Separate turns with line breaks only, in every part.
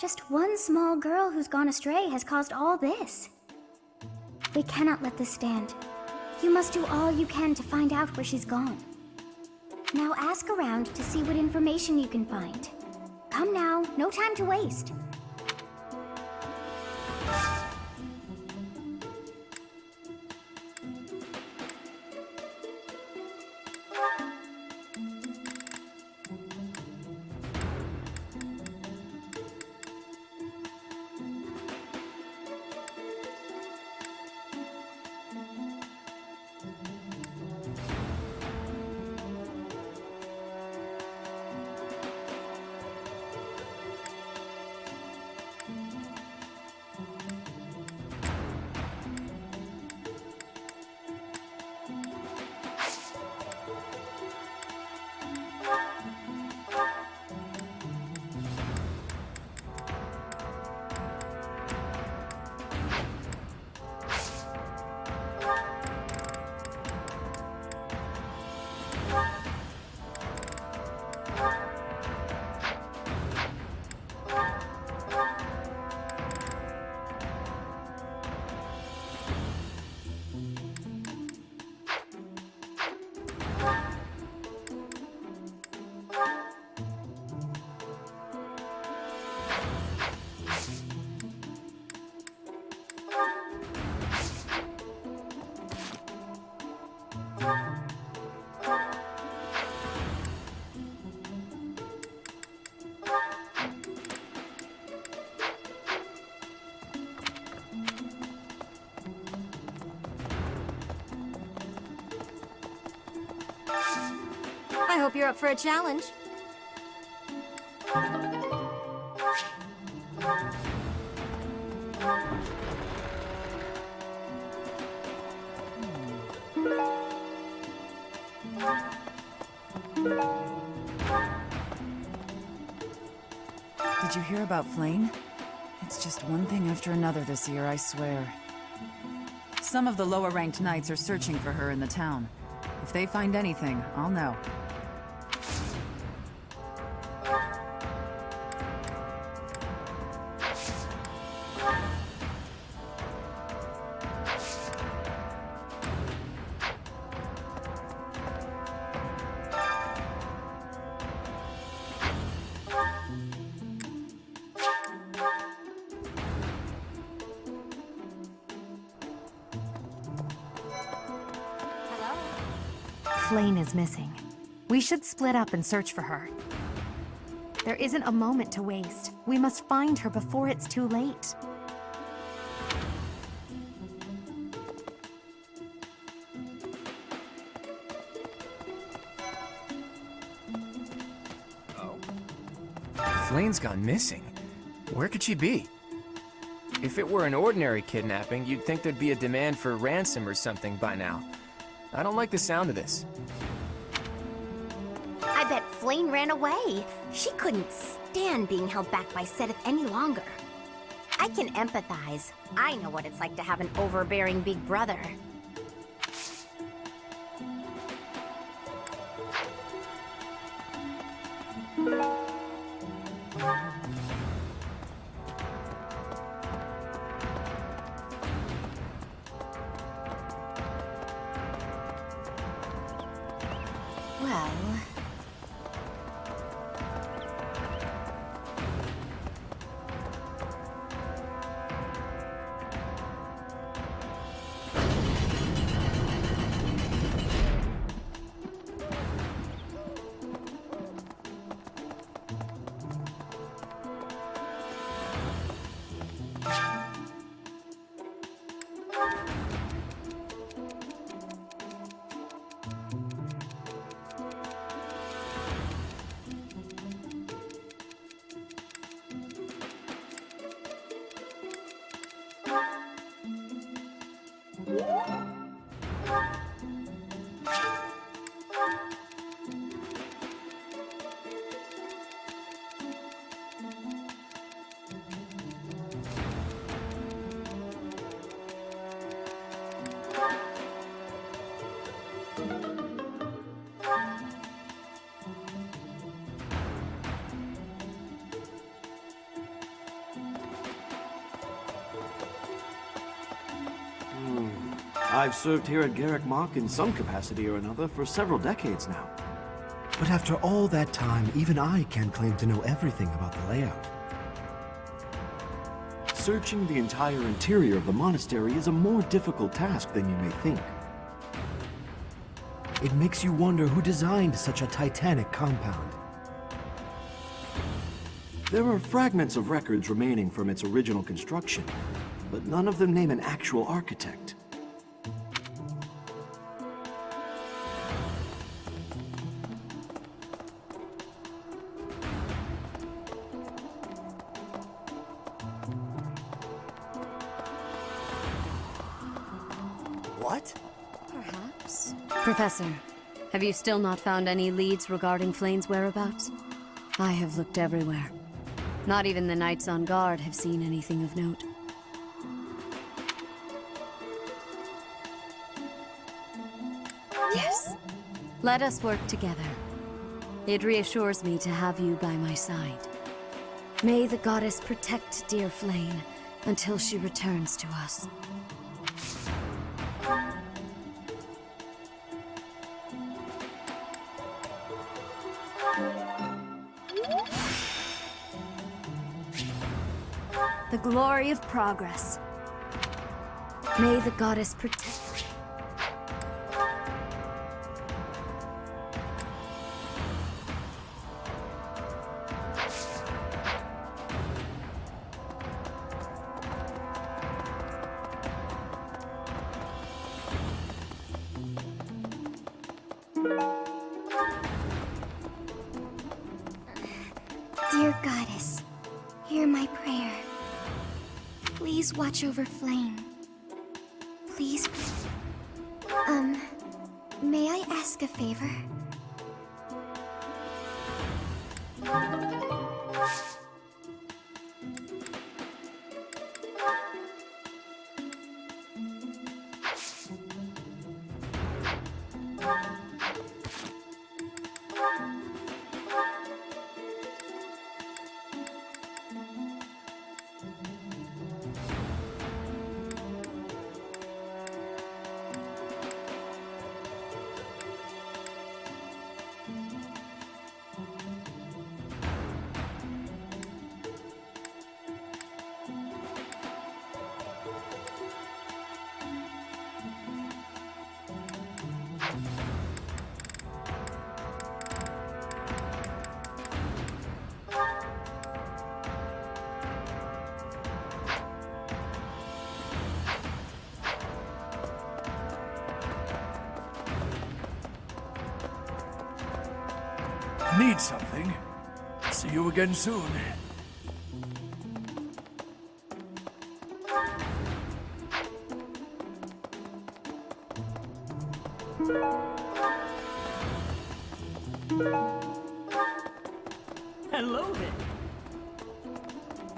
Just one small girl who's gone astray has caused all this. We cannot let this stand. You must do all you can to find out where she's gone. Now ask around to see what information you can find. Come now, no time to waste.
I hope you're up for a challenge.
Did you hear about Flame? It's just one thing after another this year, I swear. Some of the lower-ranked knights are searching for her in the town. If they find anything, I'll know.
Flame is missing. We should split up and search for her. There isn't a moment to waste. We must find her before it's too late.
Flane's gone missing. Where could she be? If it were an ordinary kidnapping, you'd think there'd be a demand for ransom or something by now. I don't like the sound of this.
I bet Flame ran away. She couldn't stand being held back by Seth any longer. I can empathize. I know what it's like to have an overbearing big brother. Well...
I've served here at Garrick Mach in some capacity or another for several decades now.
But after all that time, even I can't claim to know everything about the layout.
Searching the entire interior of the monastery is a more difficult task than you may think.
It makes you wonder who designed such a titanic compound.
There are fragments of records remaining from its original construction, but none of them name an actual architect.
What?
Perhaps. Professor, have you still not found any leads regarding Flayn's whereabouts? I have looked everywhere. Not even the knights on guard have seen anything of note. Yes. Let us work together. It reassures me to have you by my side. May the goddess protect dear Flayn until she returns to us. The glory of progress. May the goddess protect.
Dear Goddess, hear my prayer. Please watch over Flame. Please. May I ask a favor?
Need something? See you again soon.
Hello there.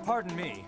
Pardon me.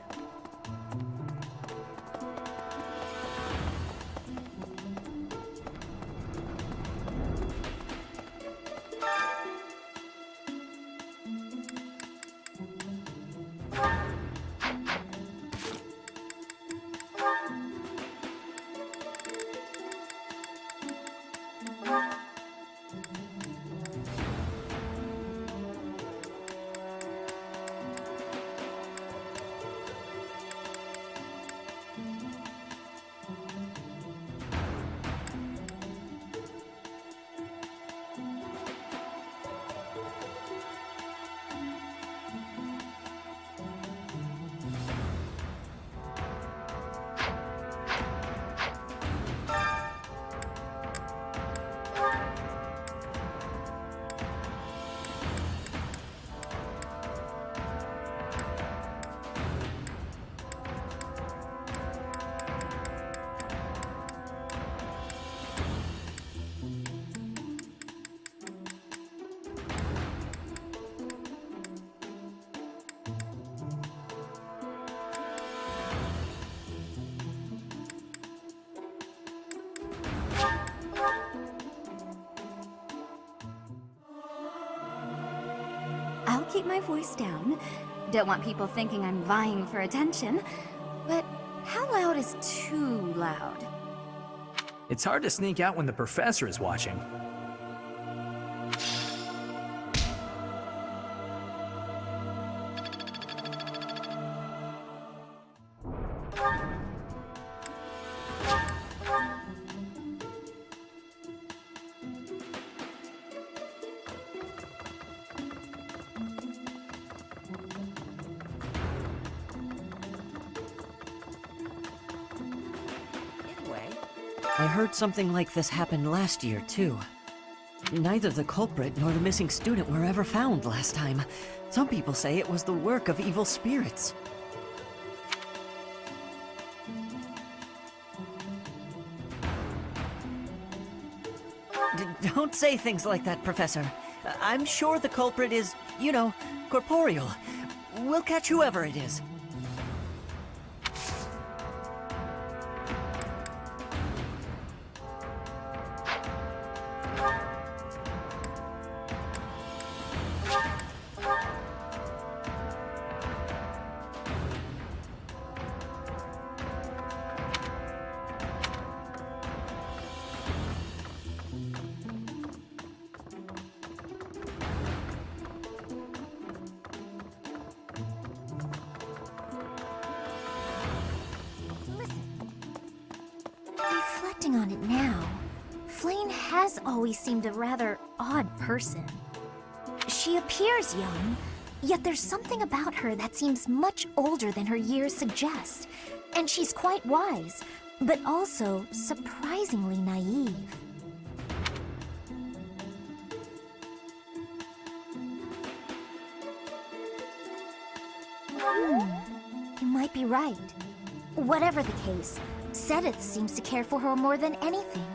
I'll keep my voice down. Don't want people thinking I'm vying for attention. But how loud is too loud?
It's hard to sneak out when the professor is watching.
I heard something like this happened last year, too. Neither the culprit nor the missing student were ever found last time. Some people say it was the work of evil spirits. Don't say things like that, Professor. I'm sure the culprit is, you know, corporeal. We'll catch whoever it is.
Reflecting on it now, Flame has always seemed a rather odd person. She appears young, yet there's something about her that seems much older than her years suggest. And she's quite wise, but also surprisingly naive. You might be right. Whatever the case, Sedith seems to care for her more than anything.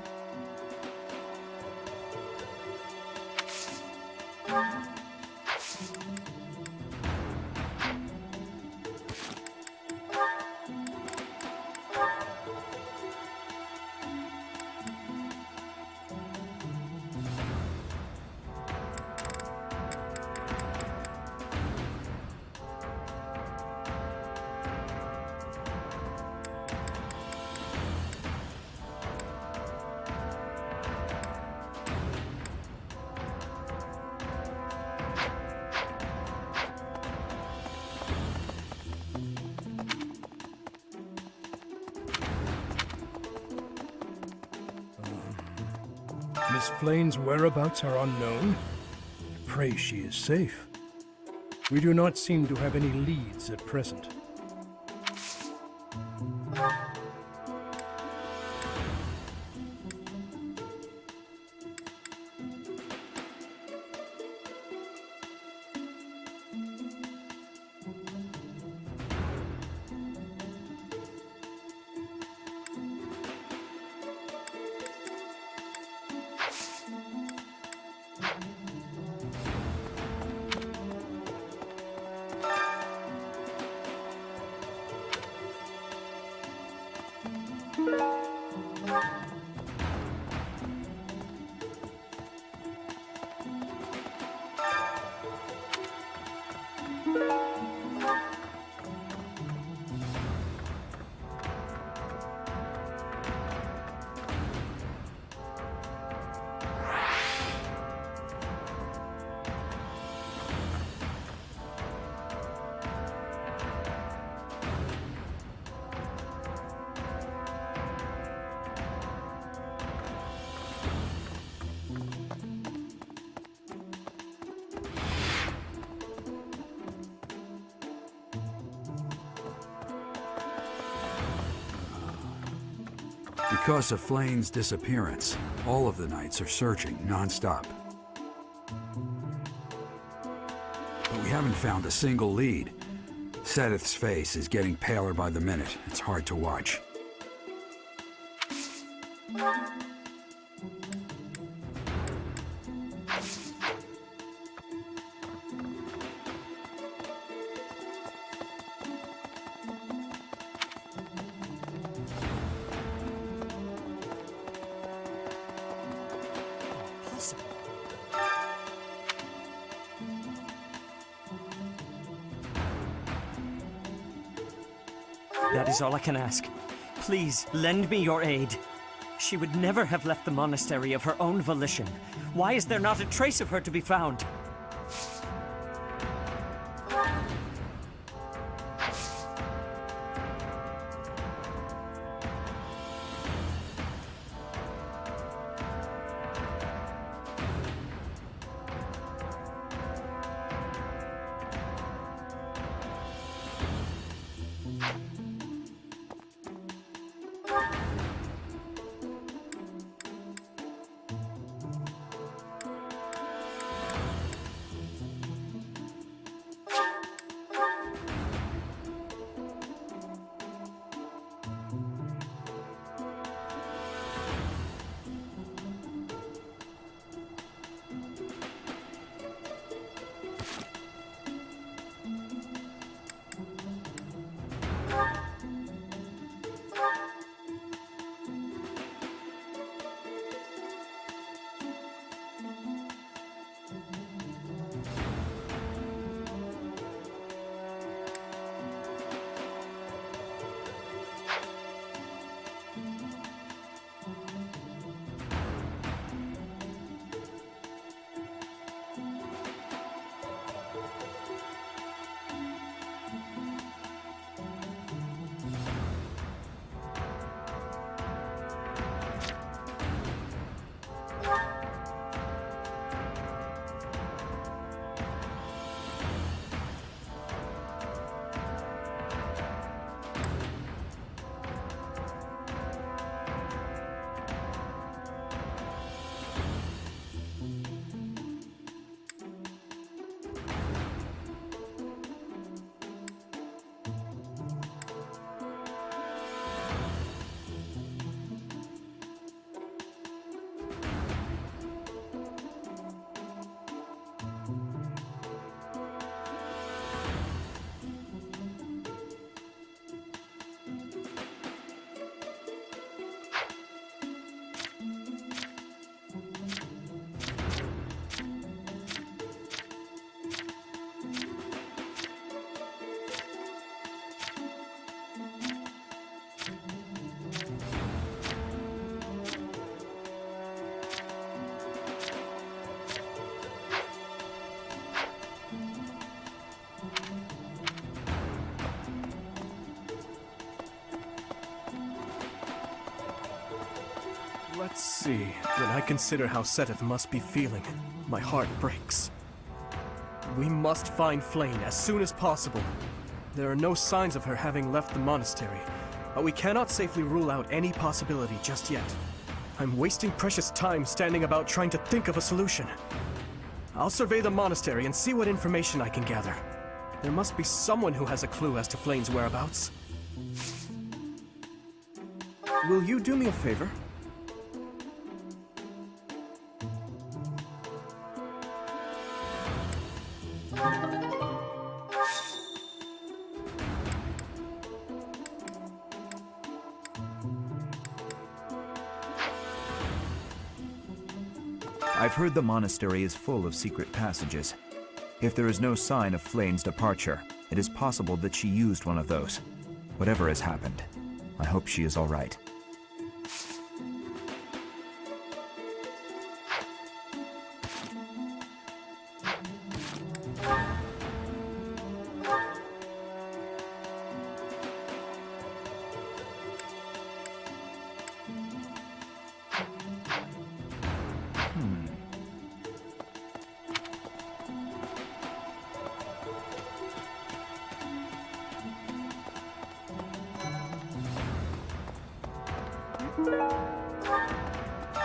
Miss Flane's whereabouts are unknown. Pray she is safe. We do not seem to have any leads at present.
Because of Flane's disappearance, all of the knights are searching non-stop. But we haven't found a single lead. Sedith's face is getting paler by the minute. It's hard to watch.
That is all I can ask. Please, lend me your aid. She would never have left the monastery of her own volition. Why is there not a trace of her to be found?
Let's see. When I consider how Seteth must be feeling, my heart breaks. We must find Flame as soon as possible. There are no signs of her having left the monastery, but we cannot safely rule out any possibility just yet. I'm wasting precious time standing about trying to think of a solution. I'll survey the monastery and see what information I can gather. There must be someone who has a clue as to Flame's whereabouts. Will you do me a favor?
I've heard the monastery is full of secret passages. If there is no sign of Flame's departure, it is possible that she used one of those. Whatever has happened, I hope she is all right.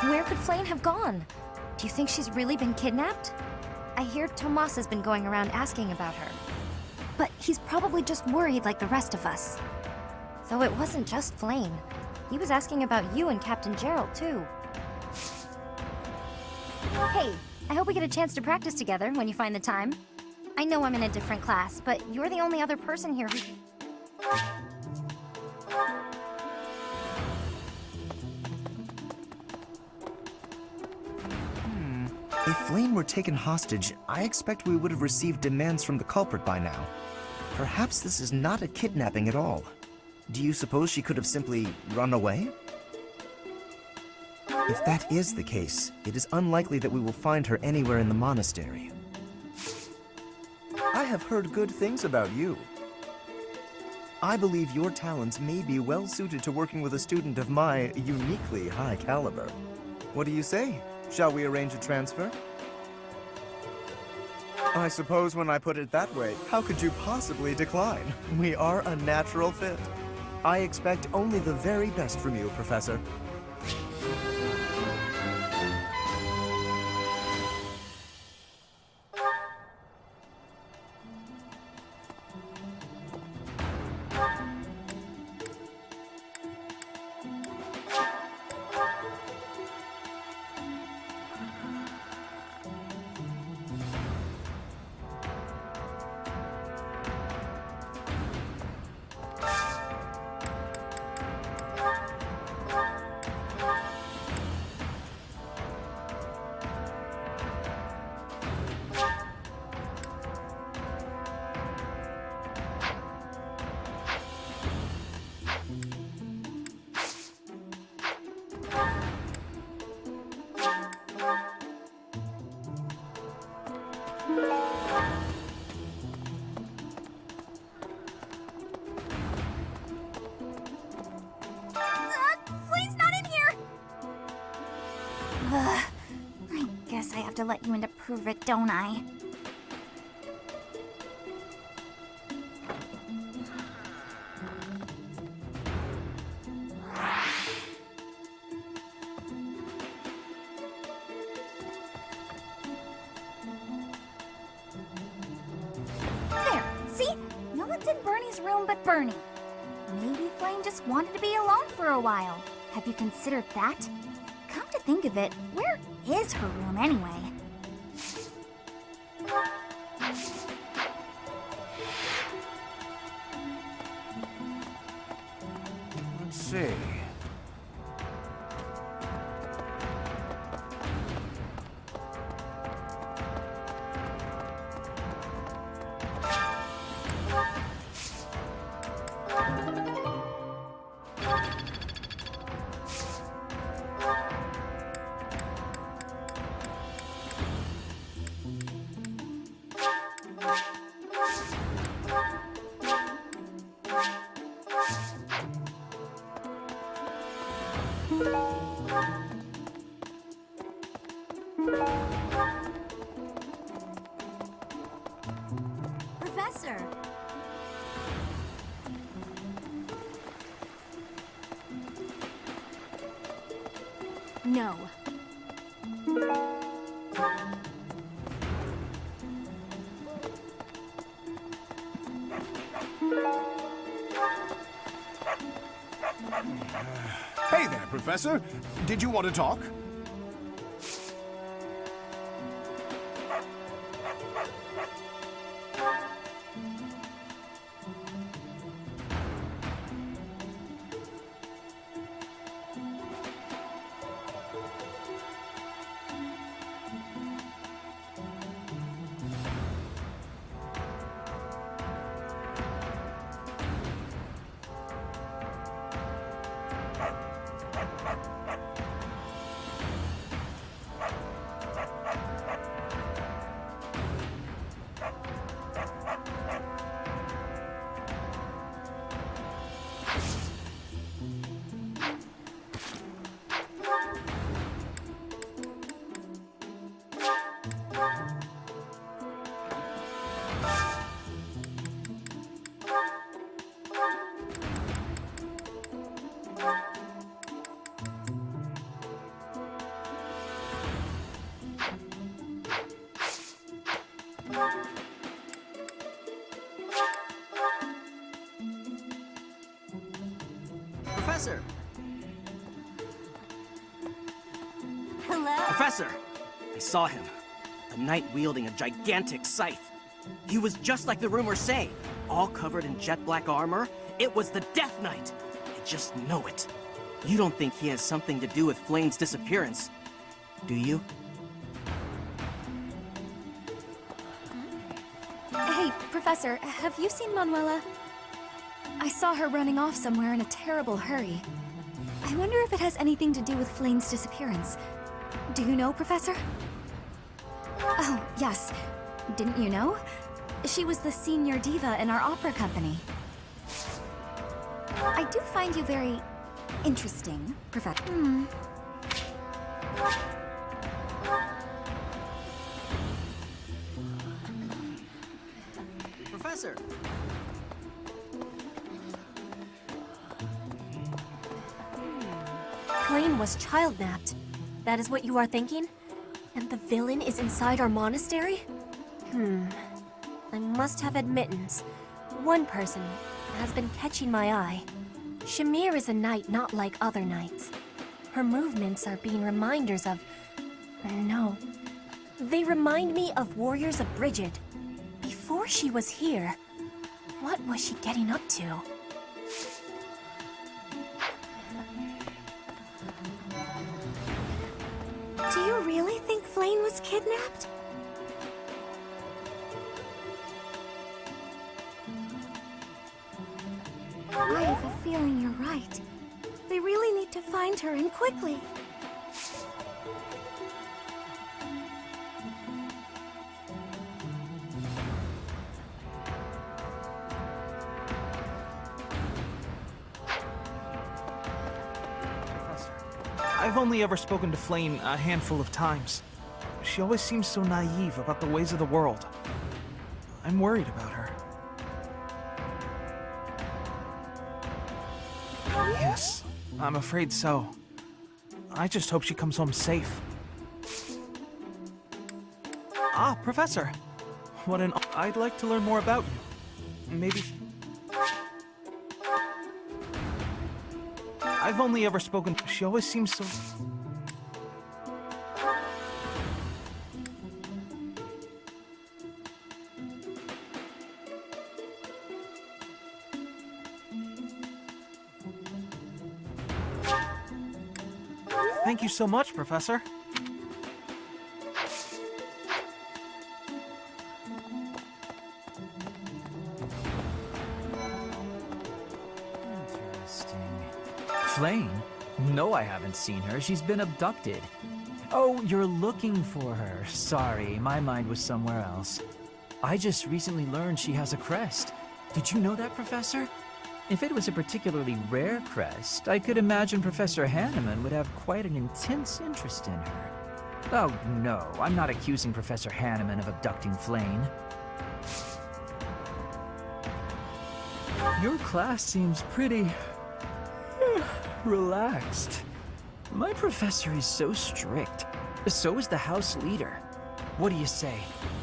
Where could Flame have gone? Do you think she's really been kidnapped? I hear Tomas has been going around asking about her. But he's probably just worried like the rest of us. Though it wasn't just Flame. He was asking about you and Captain Gerald, too. Hey, I hope we get a chance to practice together when you find the time. I know I'm in a different class, but you're the only other person here who...
If Flame were taken hostage, I expect we would have received demands from the culprit by now. Perhaps this is not a kidnapping at all. Do you suppose she could have simply run away? If that is the case, it is unlikely that we will find her anywhere in the monastery. I have heard good things about you. I believe your talents may be well suited to working with a student of my uniquely high caliber. What do you say? Shall we arrange a transfer? I suppose when I put it that way, how could you possibly decline? We are a natural fit. I expect only the very best from you, Professor.
Flame's not in here! I guess I have to let you in to prove it, don't I? There, see? No one's in Bernie's room but Bernie. Maybe Flame just wanted to be alone for a while. Have you considered that? Come to think of it, where is her room anyway?
Let's see.
Professor! No.
Hey there, Professor. Did you want to talk?
Professor!
Hello?
Professor! I saw him. A knight wielding a gigantic scythe. He was just like the rumors say, all covered in jet black armor. It was the Death Knight. I just know it. You don't think he has something to do with Flame's disappearance, do you?
Hey, Professor, have you seen Manuela?
I saw her running off somewhere in a terrible hurry. I wonder if it has anything to do with Flane's disappearance. Do you know, Professor? Oh, yes. Didn't you know? She was the senior diva in our opera company. I do find you very interesting, Professor.
Professor!
Flame was child-napped. That is what you are thinking? And the villain is inside our monastery? I must have admittance. One person has been catching my eye. Shamir is a knight not like other knights. Her movements are being reminders of... No. They remind me of Warriors of Bridget. Before she was here, what was she getting up to?
Do you really think Flame was kidnapped? I have a feeling you're right. They really need to find her, and quickly.
I've only ever spoken to Flame a handful of times. She always seems so naive about the ways of the world. I'm worried about her. Yes, I'm afraid so. I just hope she comes home safe. Ah, Professor! What an... I'd like to learn more about you. Maybe... I've only ever spoken... She always seems so... Thank you so much, Professor.
Flame? No, I haven't seen her. She's been abducted. Oh, you're looking for her. Sorry, my mind was somewhere else. I just recently learned she has a crest. Did you know that, Professor? If it was a particularly rare crest, I could imagine Professor Hanneman would have quite an intense interest in her. Oh, no, I'm not accusing Professor Hanneman of abducting Flame. Your class seems pretty... relaxed. My professor is so strict. So is the house leader. What do you say?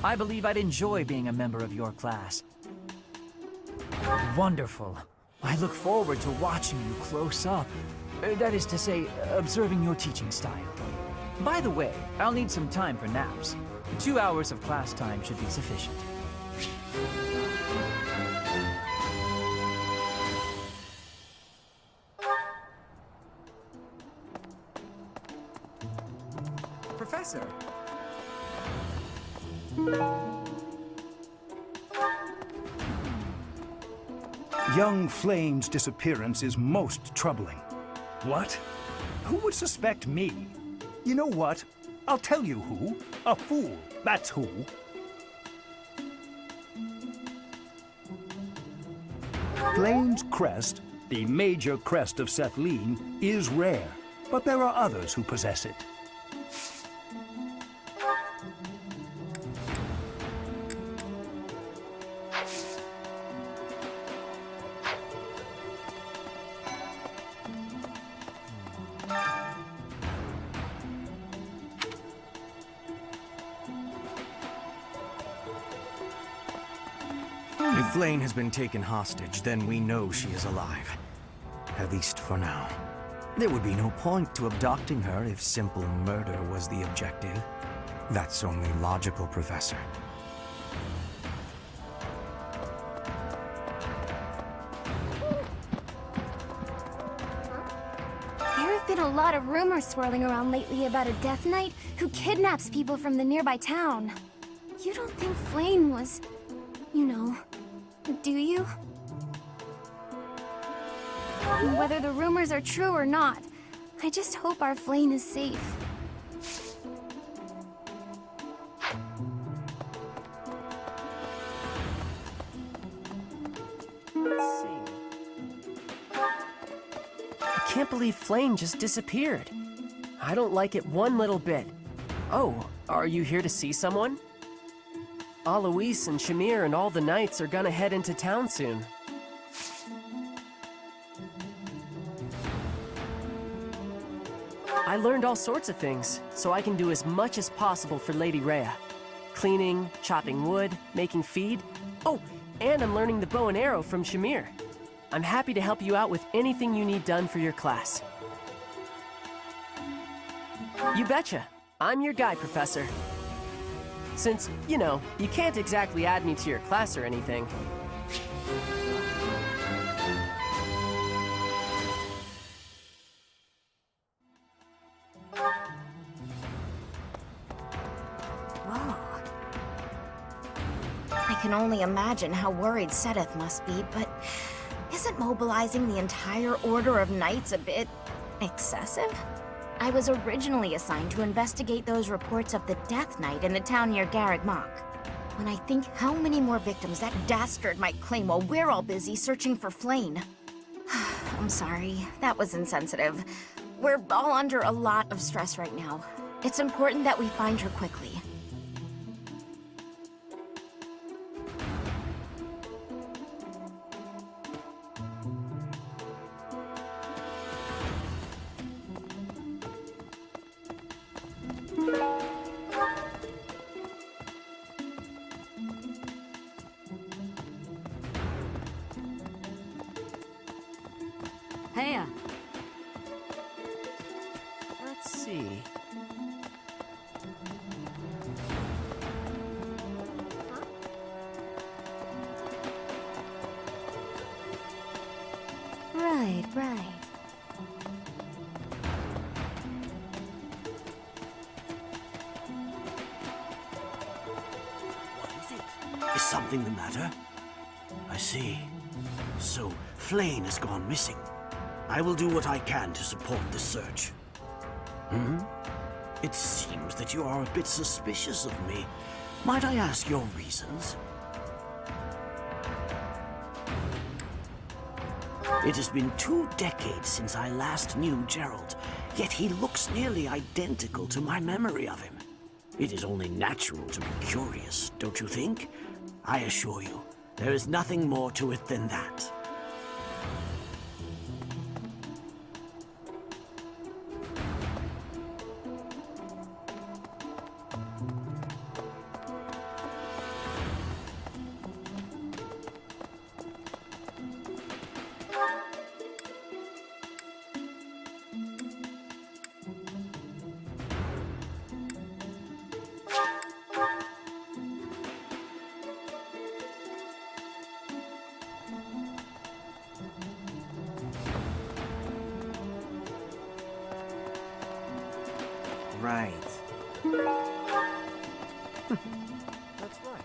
I believe I'd enjoy being a member of your class. Wonderful. I look forward to watching you close up. That is to say, observing your teaching style. By the way, I'll need some time for naps. 2 hours of class time should be sufficient.
Professor!
Young Flame's disappearance is most troubling. What? Who would suspect me? You know what? I'll tell you who. A fool, that's who. Flame's crest, the major crest of Sethlin, is rare, but there are others who possess it.
If Flame has been taken hostage, then we know she is alive. At least for now. There would be no point to abducting her if simple murder was the objective. That's only logical, Professor.
There have been a lot of rumors swirling around lately about a Death Knight who kidnaps people from the nearby town. You don't think Flame was... you know... do you? Whether the rumors are true or not, I just hope our Flame is safe.
Let's see. I can't believe Flame just disappeared. I don't like it one little bit. Oh, are you here to see someone? Alois and Shamir and all the knights are gonna head into town soon. I learned all sorts of things, so I can do as much as possible for Lady Rhea. Cleaning, chopping wood, making feed. Oh, and I'm learning the bow and arrow from Shamir. I'm happy to help you out with anything you need done for your class. You betcha. I'm your guy, Professor. Since, you know, you can't exactly add me to your class or anything.
Whoa. I can only imagine how worried Seteth must be, but isn't mobilizing the entire Order of Knights a bit excessive? I was originally assigned to investigate those reports of the Death Knight in the town near Garreg Mach. When I think how many more victims that dastard might claim while we're all busy searching for Flame. I'm sorry, that was insensitive. We're all under a lot of stress right now. It's important that we find her quickly.
Heya. Let's see.
Right.
Is something the matter? I see. So, Flame has gone missing. I will do what I can to support the search. It seems that you are a bit suspicious of me. Might I ask your reasons? It has been 2 decades since I last knew Gerald, yet he looks nearly identical to my memory of him. It is only natural to be curious, don't you think? I assure you, there is nothing more to it than that.
Right.
That's right.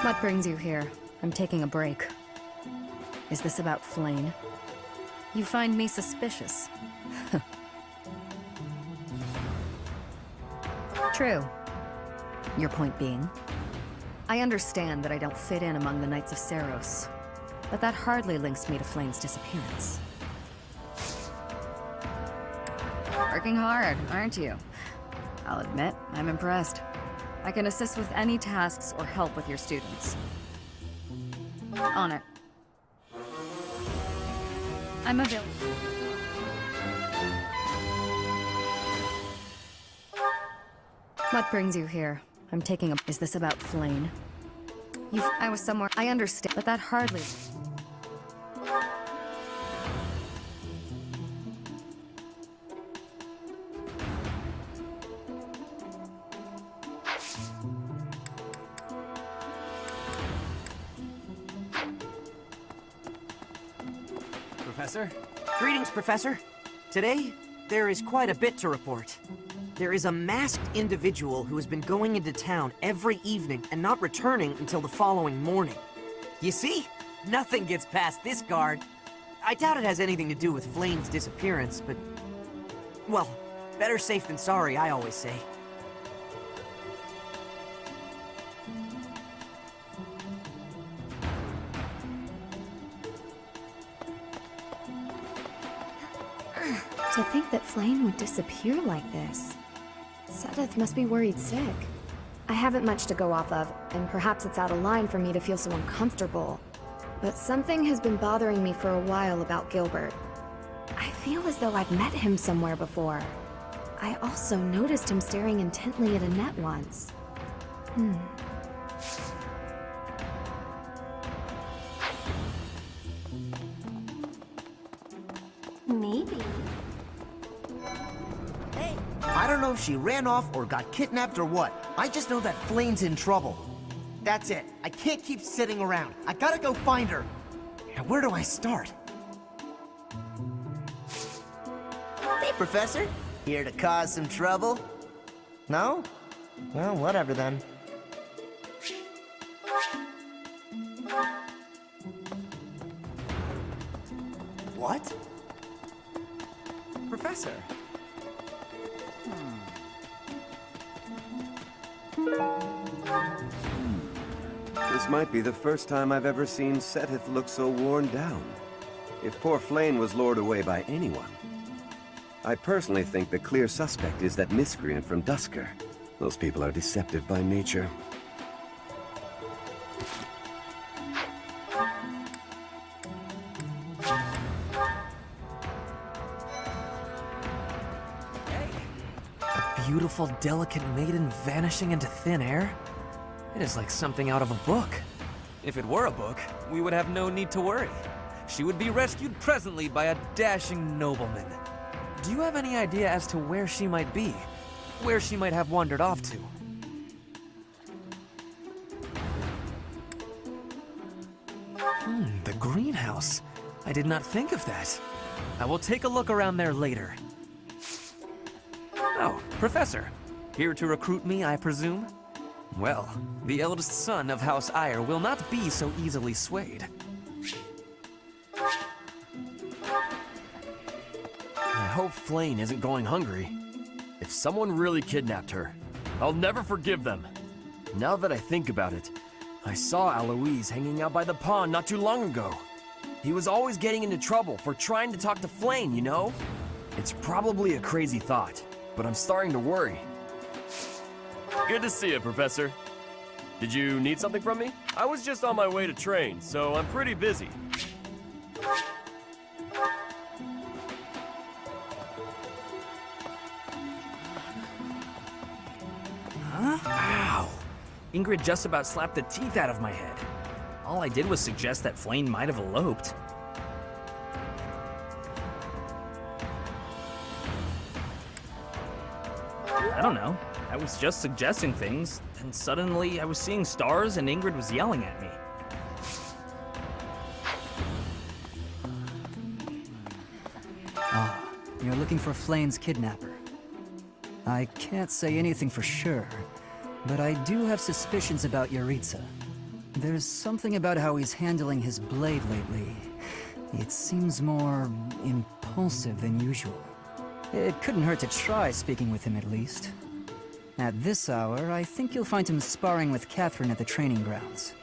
What brings you here? I'm taking a break. Is this about Flame? You find me suspicious. True. Your point being? I understand that I don't fit in among the Knights of Seiros, but that hardly links me to Flame's disappearance. Working hard, aren't you? I'll admit, I'm impressed. I can assist with any tasks or help with your students. On it. I'm available. What brings you here? I'm taking a... Is this about Flame? I was somewhere... I understand, but that hardly...
Professor? Greetings, Professor. Today, there is quite a bit to report. There is a masked individual who has been going into town every evening and not returning until the following morning. You see? Nothing gets past this guard. I doubt it has anything to do with Flame's disappearance, but... well, better safe than sorry, I always say.
To think that Flame would disappear like this. Sedith must be worried sick. I haven't much to go off of, and perhaps it's out of line for me to feel so uncomfortable. But something has been bothering me for a while about Gilbert. I feel as though I've met him somewhere before. I also noticed him staring intently at Annette once.
Maybe.
I don't know if she ran off or got kidnapped or what. I just know that Flame's in trouble. That's it. I can't keep sitting around. I gotta go find her. Now, where do I start? Hey, Professor. Here to cause some trouble? No? Well, whatever then. What?
Professor.
This might be the first time I've ever seen Seteth look so worn down. If poor Flame was lured away by anyone. I personally think the clear suspect is that miscreant from Dusker. Those people are deceptive by nature.
Beautiful, delicate maiden vanishing into thin air? It is like something out of a book.
If it were a book, we would have no need to worry. She would be rescued presently by a dashing nobleman. Do you have any idea as to where she might be? Where she might have wandered off to?
The greenhouse. I did not think of that. I will take a look around there later. Oh, Professor. Here to recruit me, I presume? Well, the eldest son of House Ire will not be so easily swayed.
I hope Flame isn't going hungry. If someone really kidnapped her, I'll never forgive them. Now that I think about it, I saw Aloise hanging out by the pond not too long ago. He was always getting into trouble for trying to talk to Flame, you know? It's probably a crazy thought, but I'm starting to worry.
Good to see you, Professor. Did you need something from me? I was just on my way to train, so I'm pretty busy.
Huh? Ow! Ingrid just about slapped the teeth out of my head. All I did was suggest that Flame might have eloped. I don't know. I was just suggesting things, and suddenly I was seeing stars and Ingrid was yelling at me.
Ah, you're looking for Flame's kidnapper. I can't say anything for sure, but I do have suspicions about Yaritza. There's something about how he's handling his blade lately. It seems more impulsive than usual. It couldn't hurt to try speaking with him at least. At this hour, I think you'll find him sparring with Catherine at the training grounds.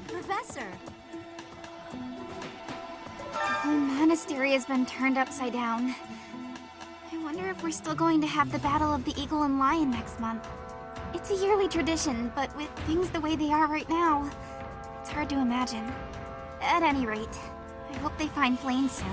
Professor! The whole monastery has been turned upside down. I wonder if we're still going to have the Battle of the Eagle and Lion next month. It's a yearly tradition, but with things the way they are right now, it's hard to imagine. At any rate, I hope they find Flame soon.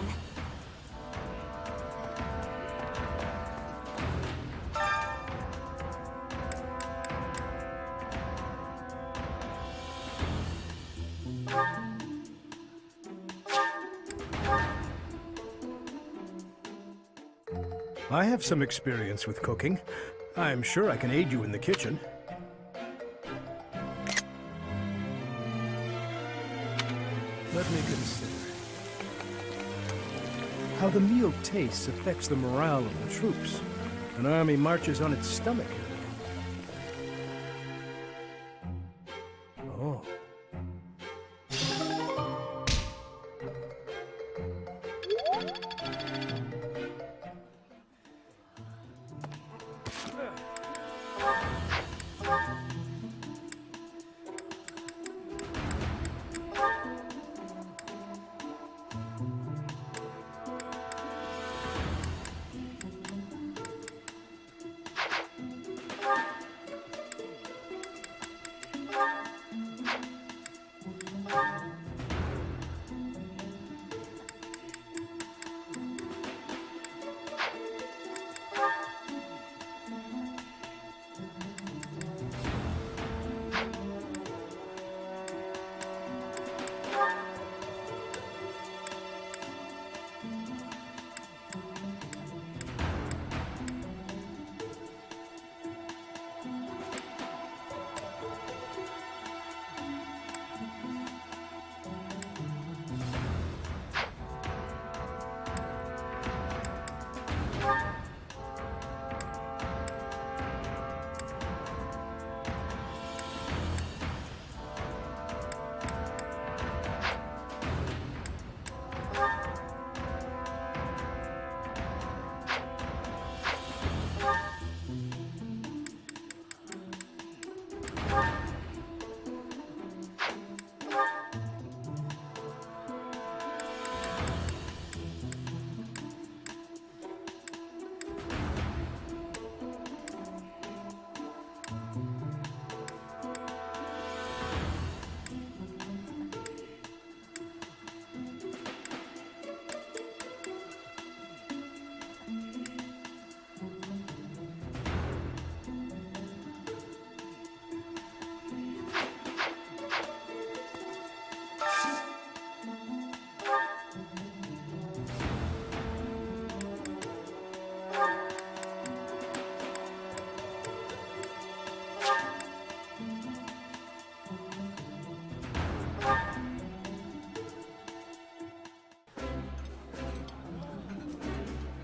I have some experience with cooking. I'm sure I can aid you in the kitchen. Let me consider. How the meal tastes affects the morale of the troops. An army marches on its stomach. Oh.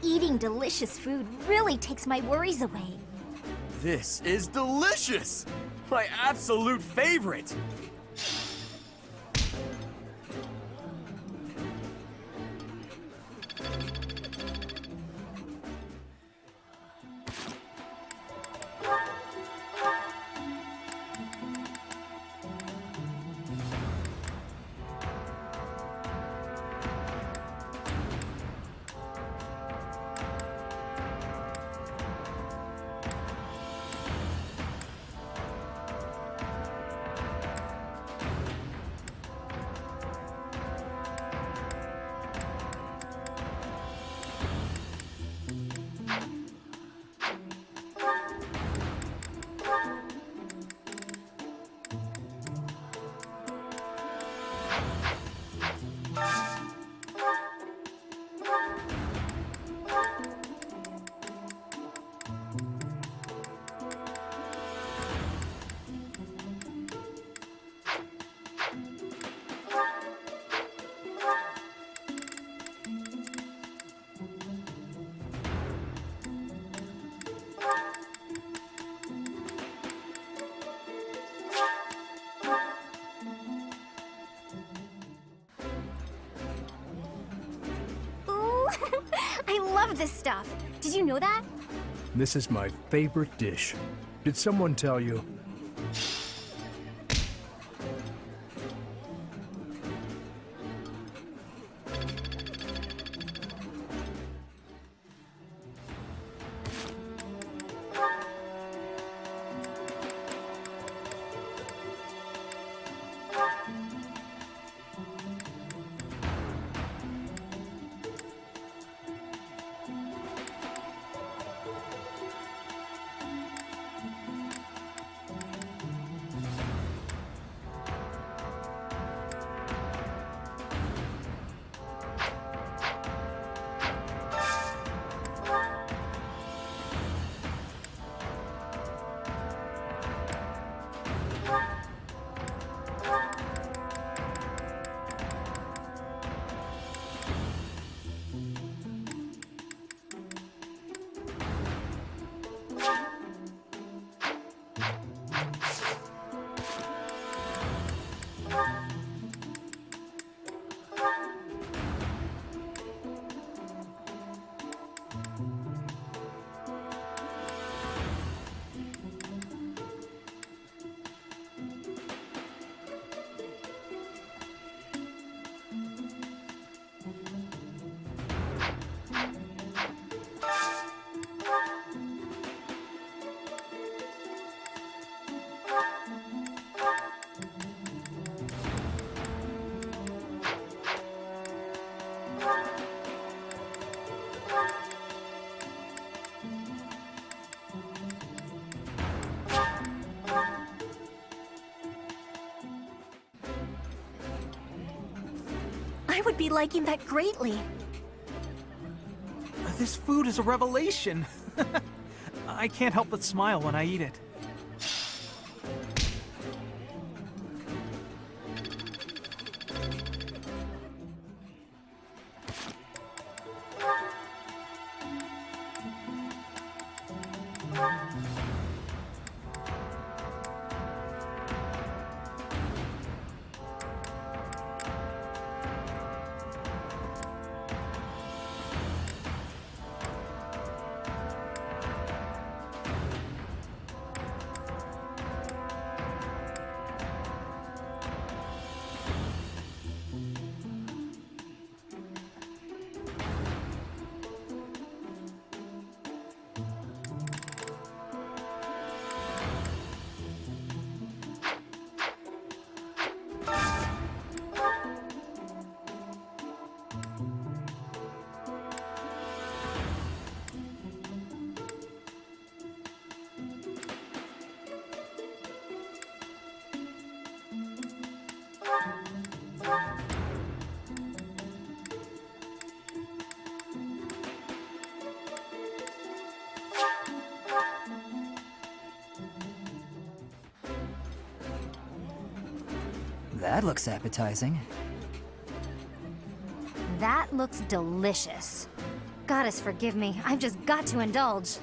Eating delicious food really takes my worries away.
This is delicious! My absolute favorite!
I love this stuff. Did you know that?
This is my favorite dish. Did someone tell you?
would be liking that greatly.
This food is a revelation. I can't help but smile when I eat it.
That looks appetizing.
That looks delicious. Goddess forgive me, I've just got to indulge.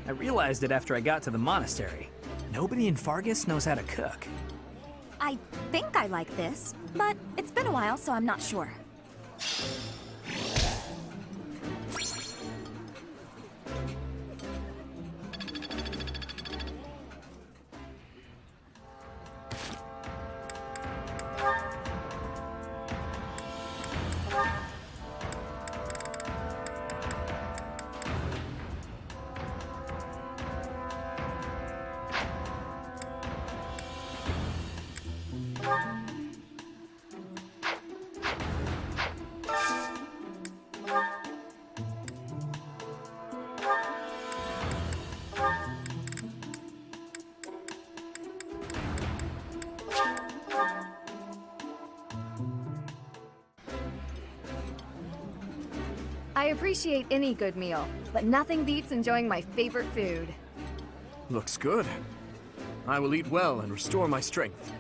I realized it after I got to the monastery. Nobody in Fargus knows how to cook.
I think I like this, but it's been a while, so I'm not sure.
I appreciate any good meal, but nothing beats enjoying my favorite food.
Looks good. I will eat well and restore my strength.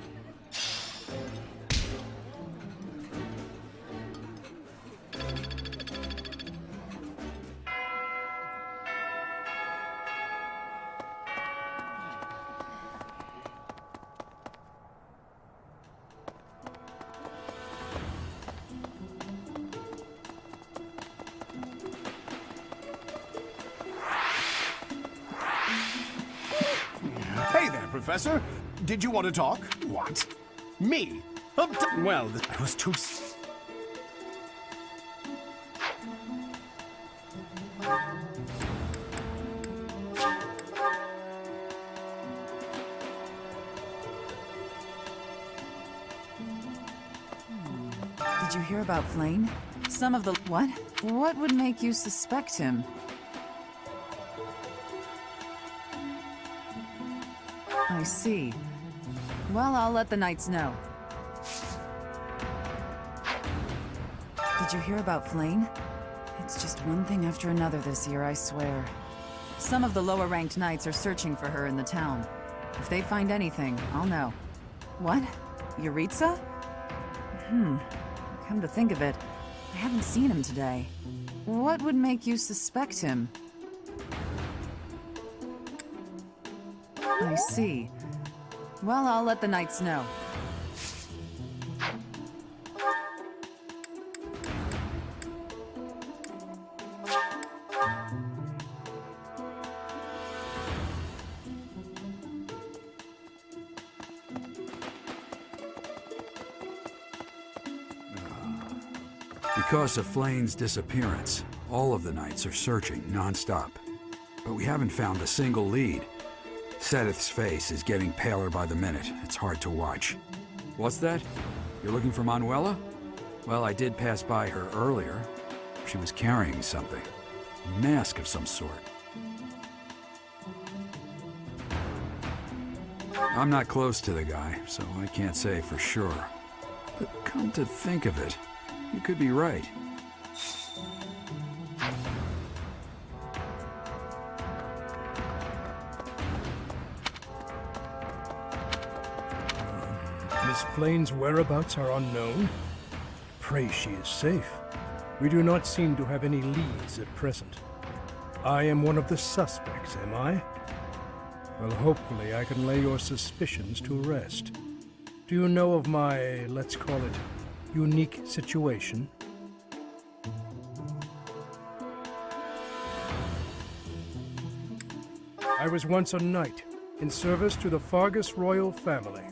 Professor. Did you want to talk? What? Me? Well, I was too...
Did you hear about Flane? Some of the... What? What would make you suspect him? I see. Well, I'll let the Knights know. Did you hear about Flane? It's just one thing after another this year, I swear. Some of the lower-ranked Knights are searching for her in the town. If they find anything, I'll know. What? Yuritsa? Come to think of it, I haven't seen him today. What would make you suspect him? I see. Well, I'll let the Knights know.
Because of Flane's disappearance, all of the Knights are searching non-stop. But we haven't found a single lead. Sedith's face is getting paler by the minute. It's hard to watch. What's that? You're looking for Manuela? Well, I did pass by her earlier. She was carrying something. A mask of some sort. I'm not close to the guy, so I can't say for sure. But come to think of it, you could be right.
Miss Flane's whereabouts are unknown. Pray she is safe. We do not seem to have any leads at present. I am one of the suspects, am I? Well, hopefully I can lay your suspicions to rest. Do you know of my, let's call it, unique situation? I was once a knight, in service to the Fargus royal family.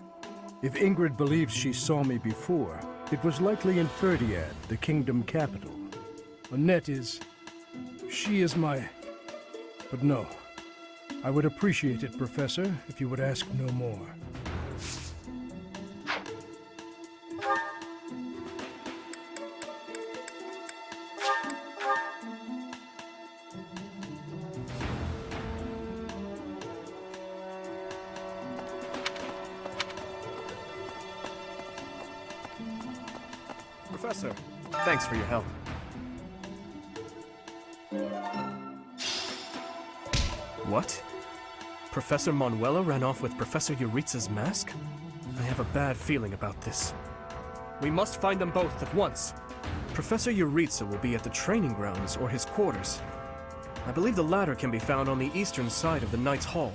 If Ingrid believes she saw me before, it was likely in Ferdiad, the kingdom capital. Annette is... she is my... But no. I would appreciate it, Professor, if you would ask no more.
Professor, thanks for your help.
What? Professor Manuela ran off with Professor Yuritsa's mask? I have a bad feeling about this. We must find them both at once. Professor Yuritsa will be at the training grounds or his quarters. I believe the latter can be found on the eastern side of the Knight's Hall.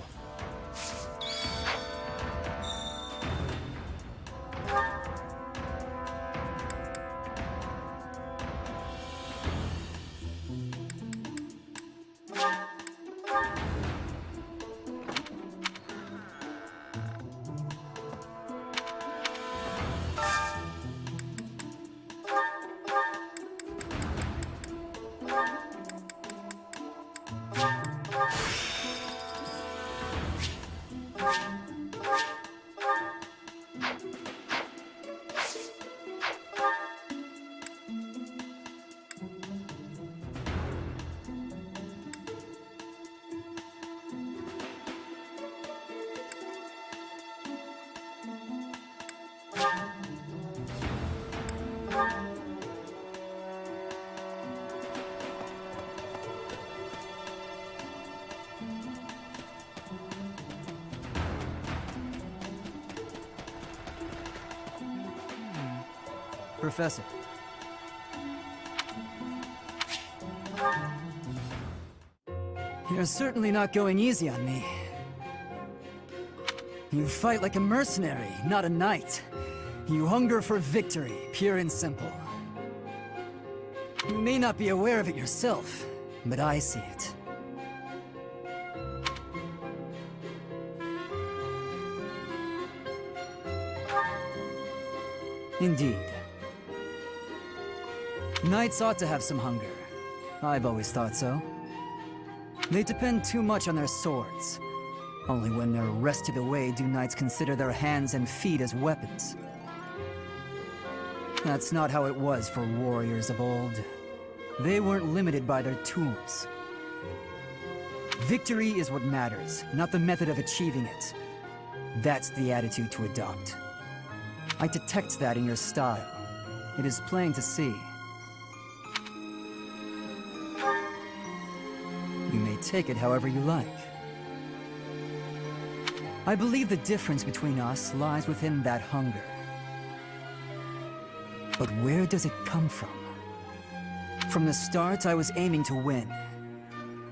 Professor. You're certainly not going easy on me. You fight like a mercenary, not a knight. You hunger for victory, pure and simple. You may not be aware of it yourself, but I see it. Indeed. Knights ought to have some hunger. I've always thought so. They depend too much on their swords. Only when they're wrested away do knights consider their hands and feet as weapons. That's not how it was for warriors of old. They weren't limited by their tools. Victory is what matters, not the method of achieving it. That's the attitude to adopt. I detect that in your style. It is plain to see. You may take it however you like. I believe the difference between us lies within that hunger. But where does it come from? From the start, I was aiming to win.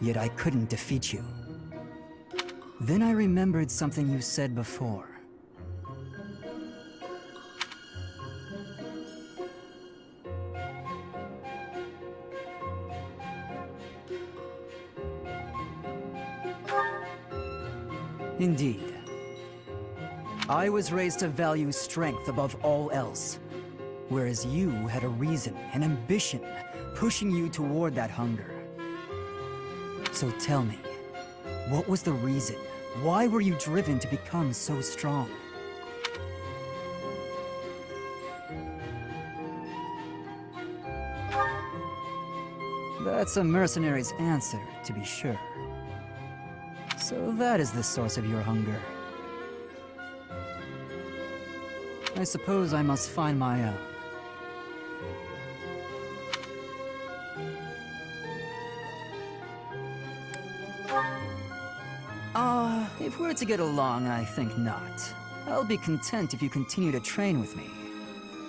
Yet I couldn't defeat you. Then I remembered something you said before. Indeed. I was raised to value strength above all else, whereas you had a reason, an ambition, pushing you toward that hunger. So tell me, what was the reason? Why were you driven to become so strong? That's a mercenary's answer, to be sure. So that is the source of your hunger. I suppose I must find my own. If we're to get along, I think not. I'll be content if you continue to train with me.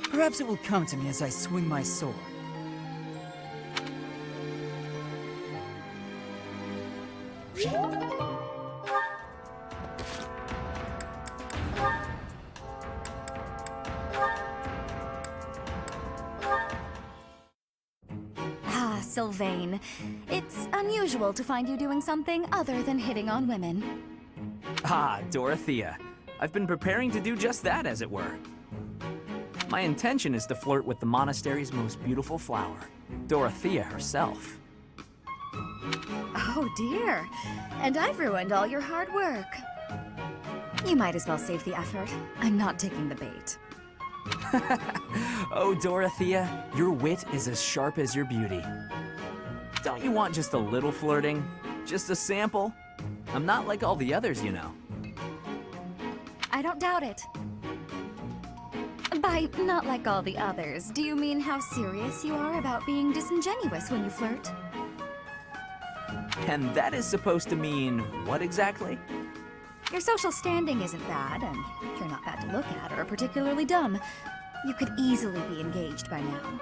Perhaps it will come to me as I swing my sword.
Sylvain. It's unusual to find you doing something other than hitting on women.
Ah, Dorothea. I've been preparing to do just that, as it were. My intention is to flirt with the monastery's most beautiful flower, Dorothea herself.
Oh dear. And I've ruined all your hard work. You might as well save the effort. I'm not taking the bait.
Oh, Dorothea, your wit is as sharp as your beauty. Don't you want just a little flirting? Just a sample? I'm not like all the others, you know.
I don't doubt it. By not like all the others, do you mean how serious you are about being disingenuous when you flirt?
And that is supposed to mean what exactly?
Your social standing isn't bad, and you're not bad to look at or particularly dumb. You could easily be engaged by now.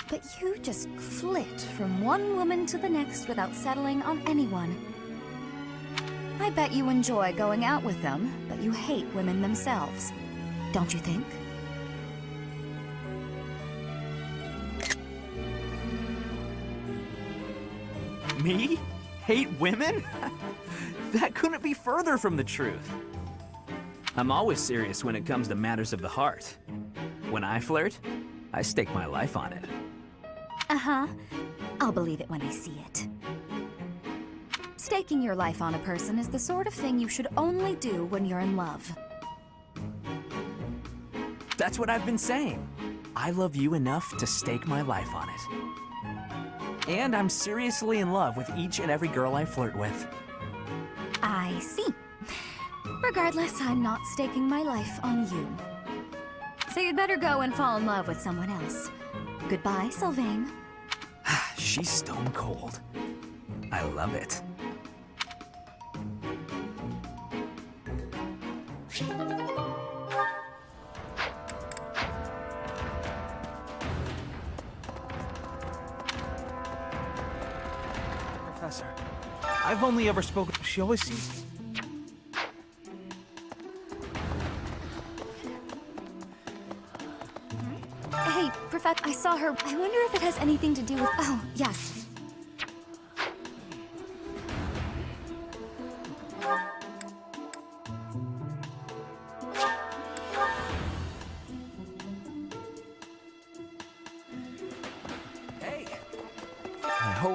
But you just flit from one woman to the next without settling on anyone. I bet you enjoy going out with them, but you hate women themselves. Don't you think?
Me? Hate women? That couldn't be further from the truth. I'm always serious when it comes to matters of the heart. When I flirt, I stake my life on it.
Uh-huh. I'll believe it when I see it. Staking your life on a person is the sort of thing you should only do when you're in love.
That's what I've been saying. I love you enough to stake my life on it. And I'm seriously in love with each and every girl I flirt with.
I see. Regardless, I'm not staking my life on you. So you'd better go and fall in love with someone else. Goodbye, Sylvain.
She's stone cold. I love it.
Professor, I've only ever spoken. She always seems.
Hey, Professor, I saw her. I wonder if it has anything to do with... Oh, yes.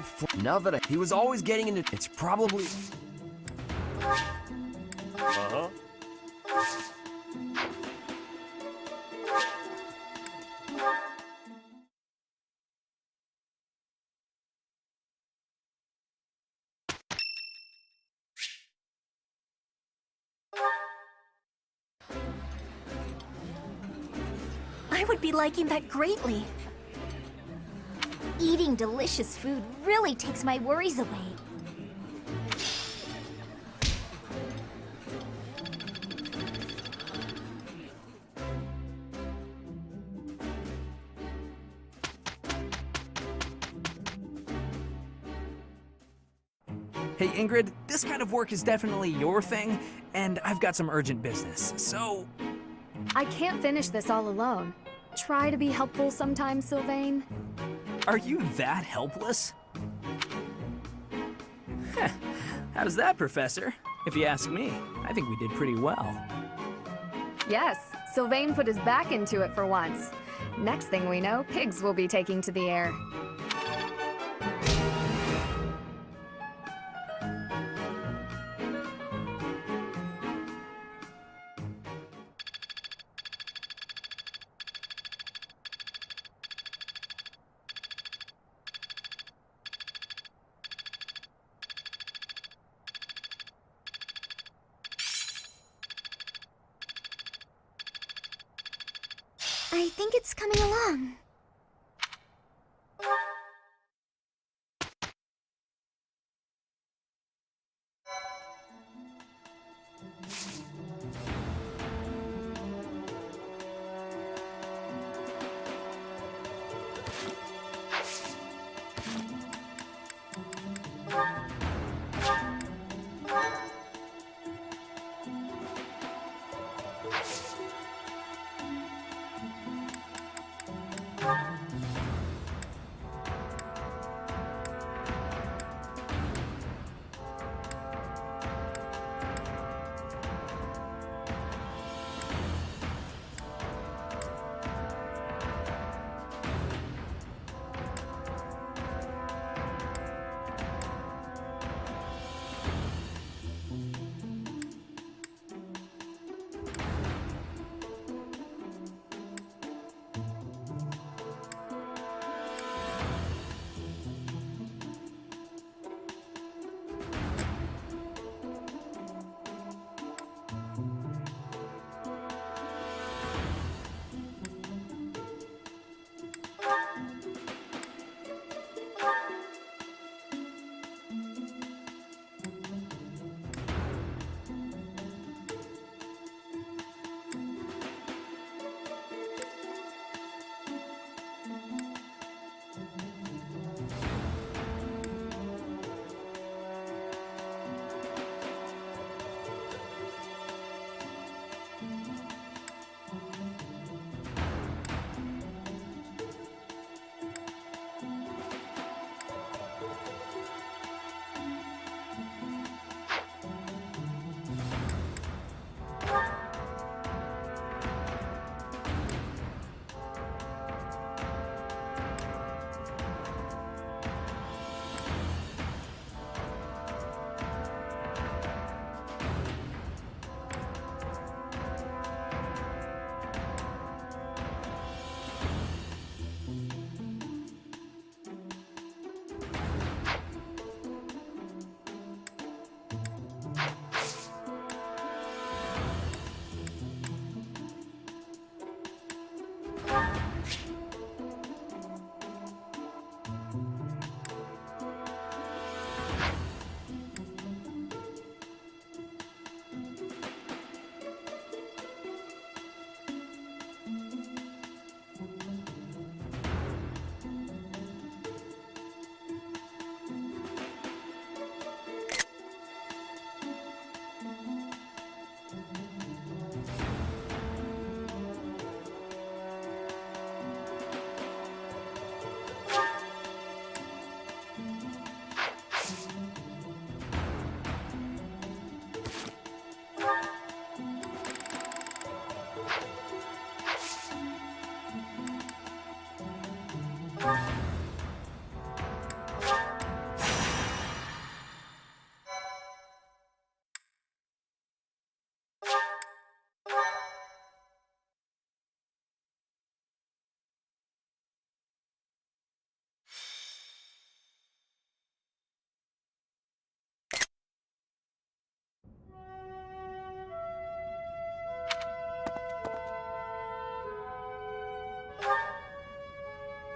hope now that he was always getting into it's probably
Uh-huh.
I would be liking that greatly. Eating delicious food really takes my worries away.
Hey Ingrid, this kind of work is definitely your thing, and I've got some urgent business, so...
I can't finish this all alone. Try to be helpful sometimes, Sylvain.
Are you that helpless? Heh, how's that, Professor? If you ask me, I think we did pretty well.
Yes, Sylvain put his back into it for once. Next thing we know, pigs will be taking to the air.
I think it's coming along.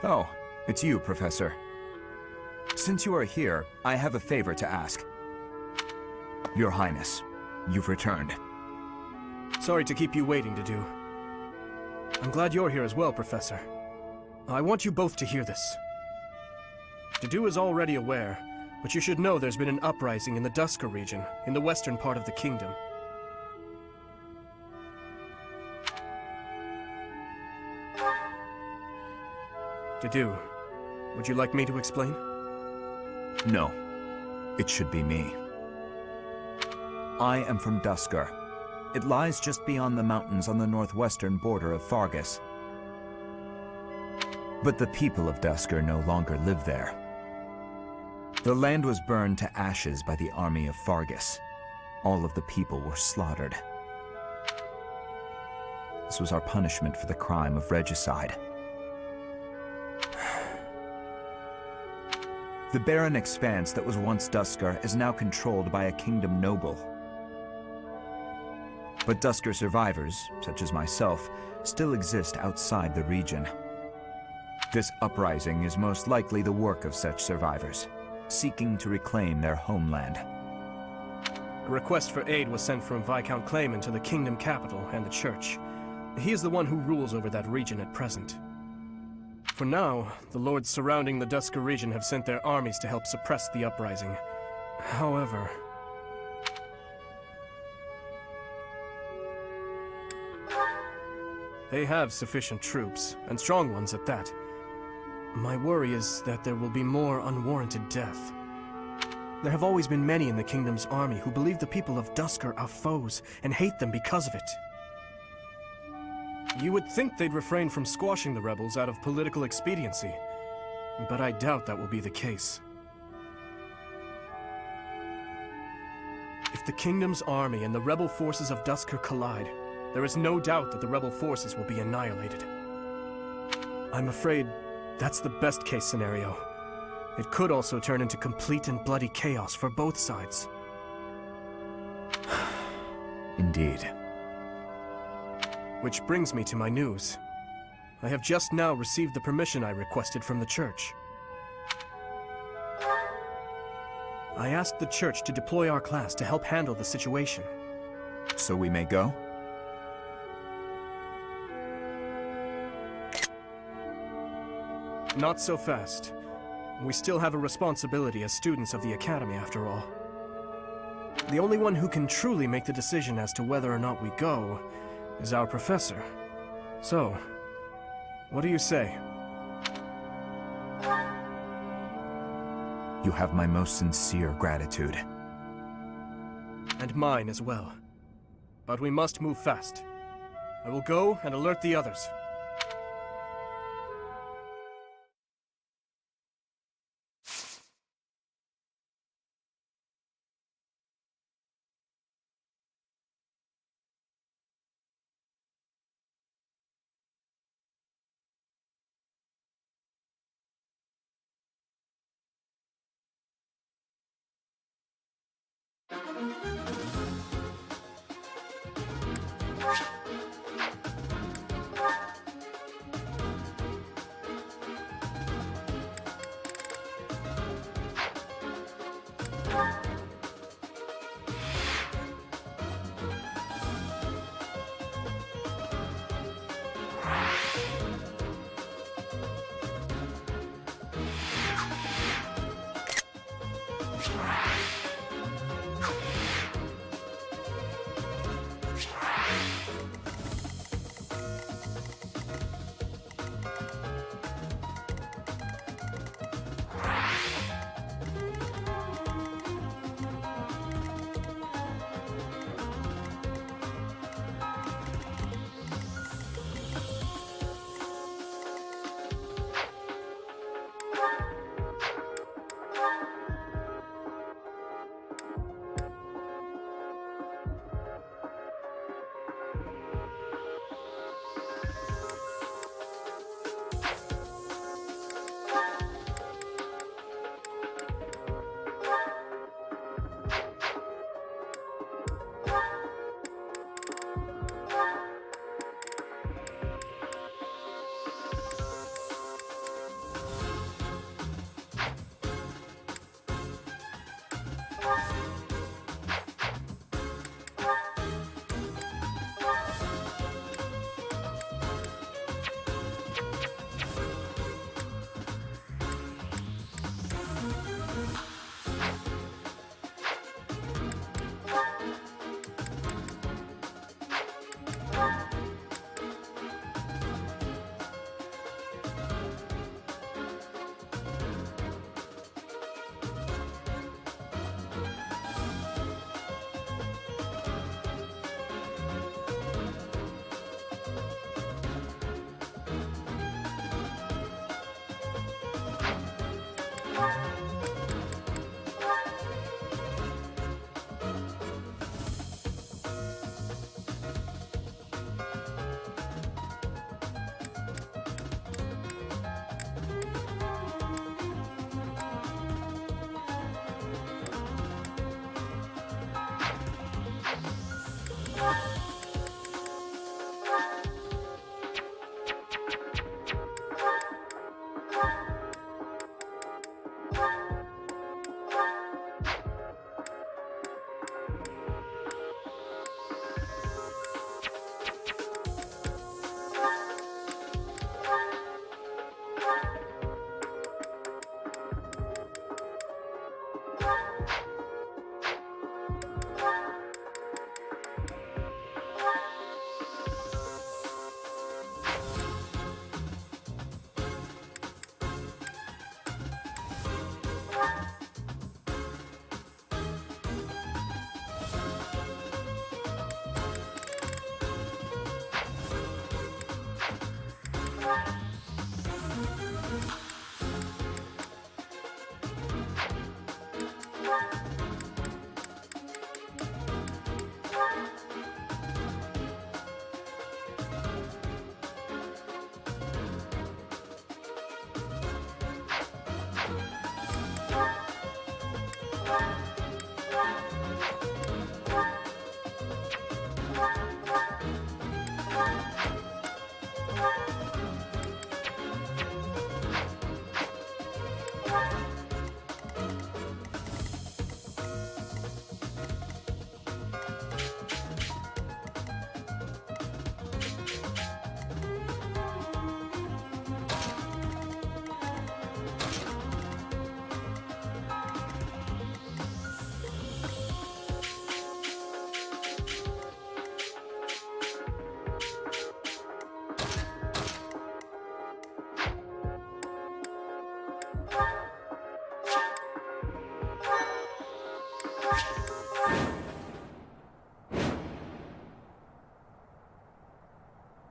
Oh, it's you, Professor. Since you are here, I have a favor to ask. Your Highness, you've returned.
Sorry to keep you waiting, Dedu. I'm glad you're here as well, Professor. I want you both to hear this. Dedu is already aware, but you should know there's been an uprising in the Dusker region, in the western part of the kingdom. Dedu, would you like me to explain?
No. It should be me. I am from Dusker. It lies just beyond the mountains on the northwestern border of Fargus. But the people of Dusker no longer live there. The land was burned to ashes by the army of Fargus. All of the people were slaughtered. This was our punishment for the crime of regicide. The barren expanse that was once Dusker is now controlled by a kingdom noble. But Dusker survivors, such as myself, still exist outside the region. This uprising is most likely the work of such survivors, seeking to reclaim their homeland.
A request for aid was sent from Viscount Clayman to the kingdom capital and the church. He is the one who rules over that region at present. For now, the lords surrounding the Dusker region have sent their armies to help suppress the uprising. However... they have sufficient troops, and strong ones at that. My worry is that there will be more unwarranted death. There have always been many in the kingdom's army who believe the people of Dusker are foes and hate them because of it. You would think they'd refrain from squashing the rebels out of political expediency, but I doubt that will be the case. If the kingdom's army and the rebel forces of Dusker collide, there is no doubt that the rebel forces will be annihilated. I'm afraid that's the best-case scenario. It could also turn into complete and bloody chaos for both sides.
Indeed.
Which brings me to my news. I have just now received the permission I requested from the church. I asked the church to deploy our class to help handle the situation.
So we may go?
Not so fast. We still have a responsibility as students of the Academy, after all. The only one who can truly make the decision as to whether or not we go is our professor. So, what do you say?
You have my most sincere gratitude.
And mine as well. But we must move fast. I will go and alert the others.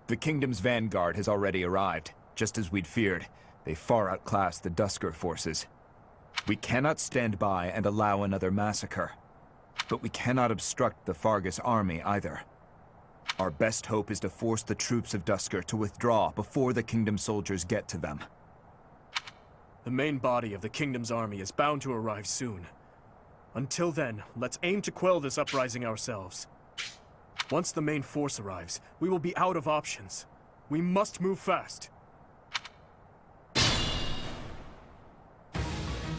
The kingdom's vanguard has already arrived. Just as we'd feared, they far outclassed the Dusker forces. We cannot stand by and allow another massacre. But we cannot obstruct the Fargus army either. Our best hope is to force the troops of Dusker to withdraw before the kingdom soldiers get to them.
The main body of the kingdom's army is bound to arrive soon. Until then, let's aim to quell this uprising ourselves. Once the main force arrives, we will be out of options. We must move fast.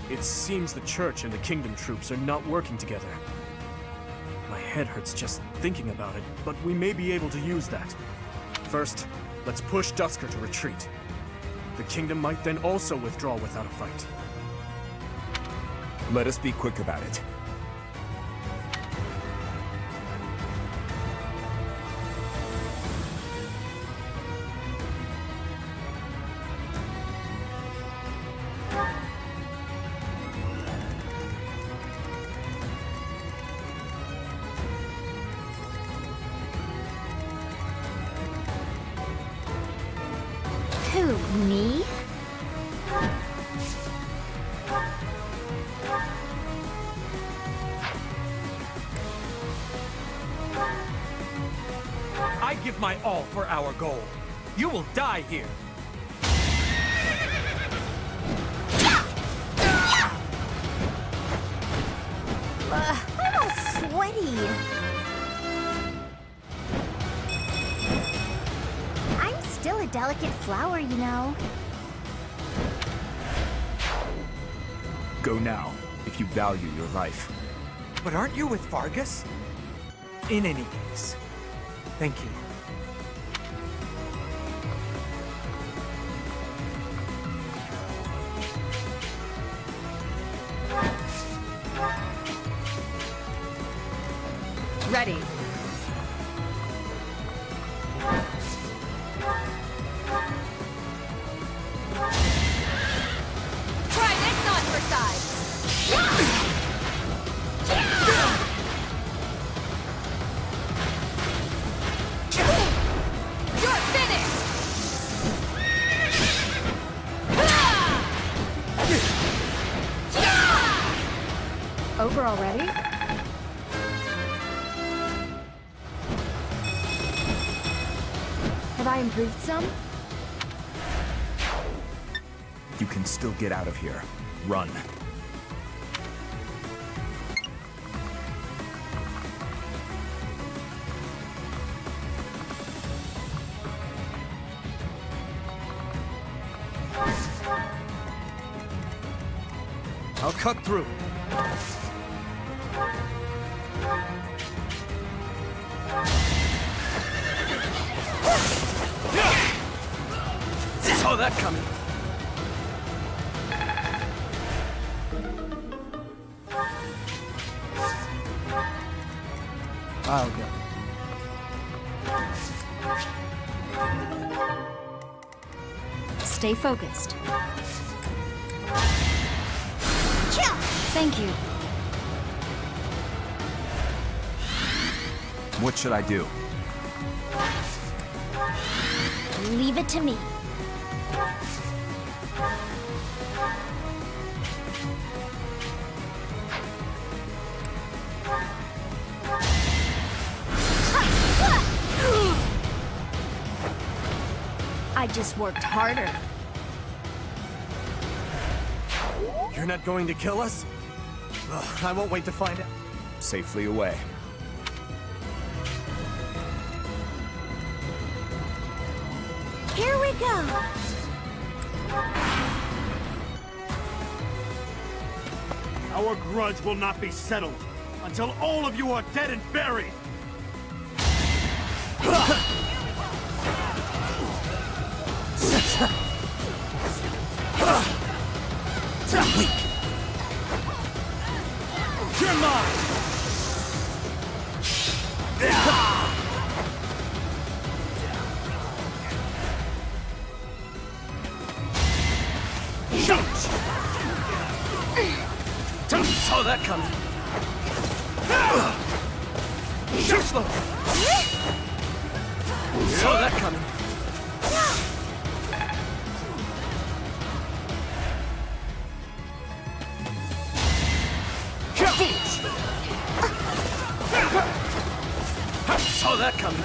It seems the church and the kingdom troops are not working together. My head hurts just thinking about it, but we may be able to use that. First, let's push Dusker to retreat. The kingdom might then also withdraw without a fight.
Let us be quick about it.
Who, me?
I give my all for our goal. You will die here.
I'm all sweaty. I'm still a delicate flower, you know.
Go now, if you value your life.
But aren't you with Fargus? In any case, thank you.
Ready.
Try this on for size. You're finished.
Over already? Have I improved some?
You can still get out of here. Run.
I'll cut through. Saw that coming.
I'll go.
Stay focused. Thank you.
What should I do?
Leave it to me. I just worked harder.
You're not going to kill us? Ugh, I won't wait to find out.
Safely away.
Here we go.
Our grudge will not be settled until all of you are dead and buried.
Weak. You're mine. Shoot! Saw that coming. Too slow. Saw that coming.
Saw that coming.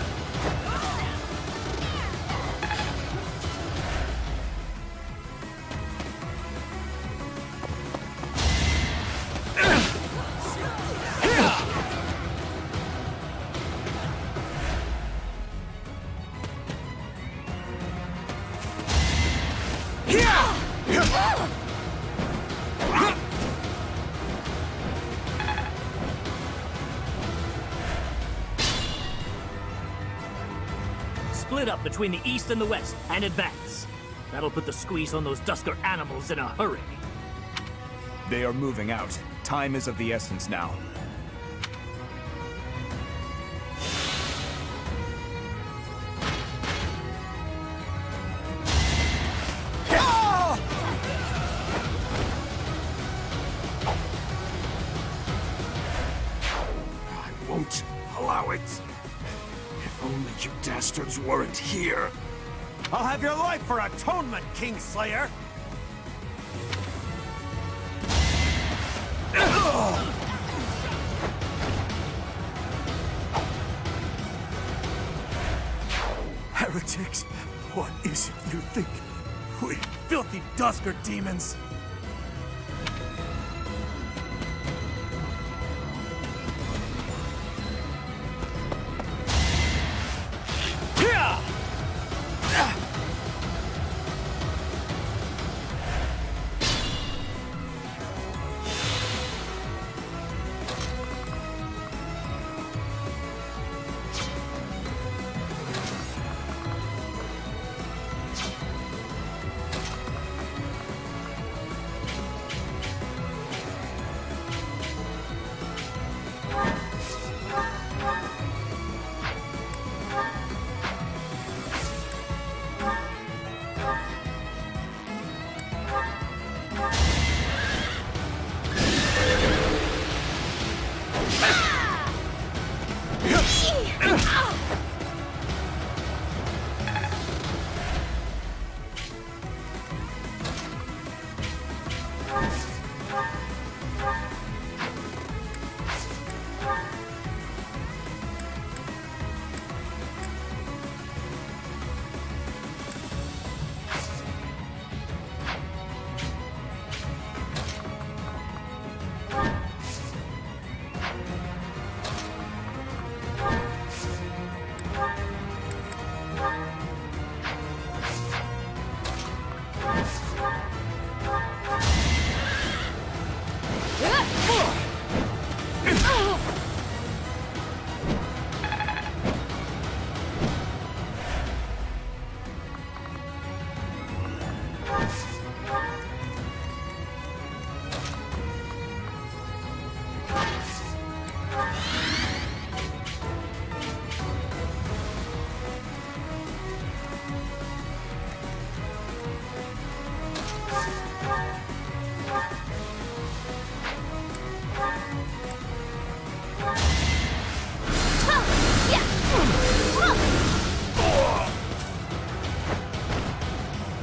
Split up between the east and the west, and advance. That'll put the squeeze on those Dusker animals in a hurry.
They are moving out. Time is of the essence now.
I won't allow it. If only you dastards weren't here.
I'll have your life for atonement, Kingslayer!
Heretics, what is it you think? We filthy Dusker demons!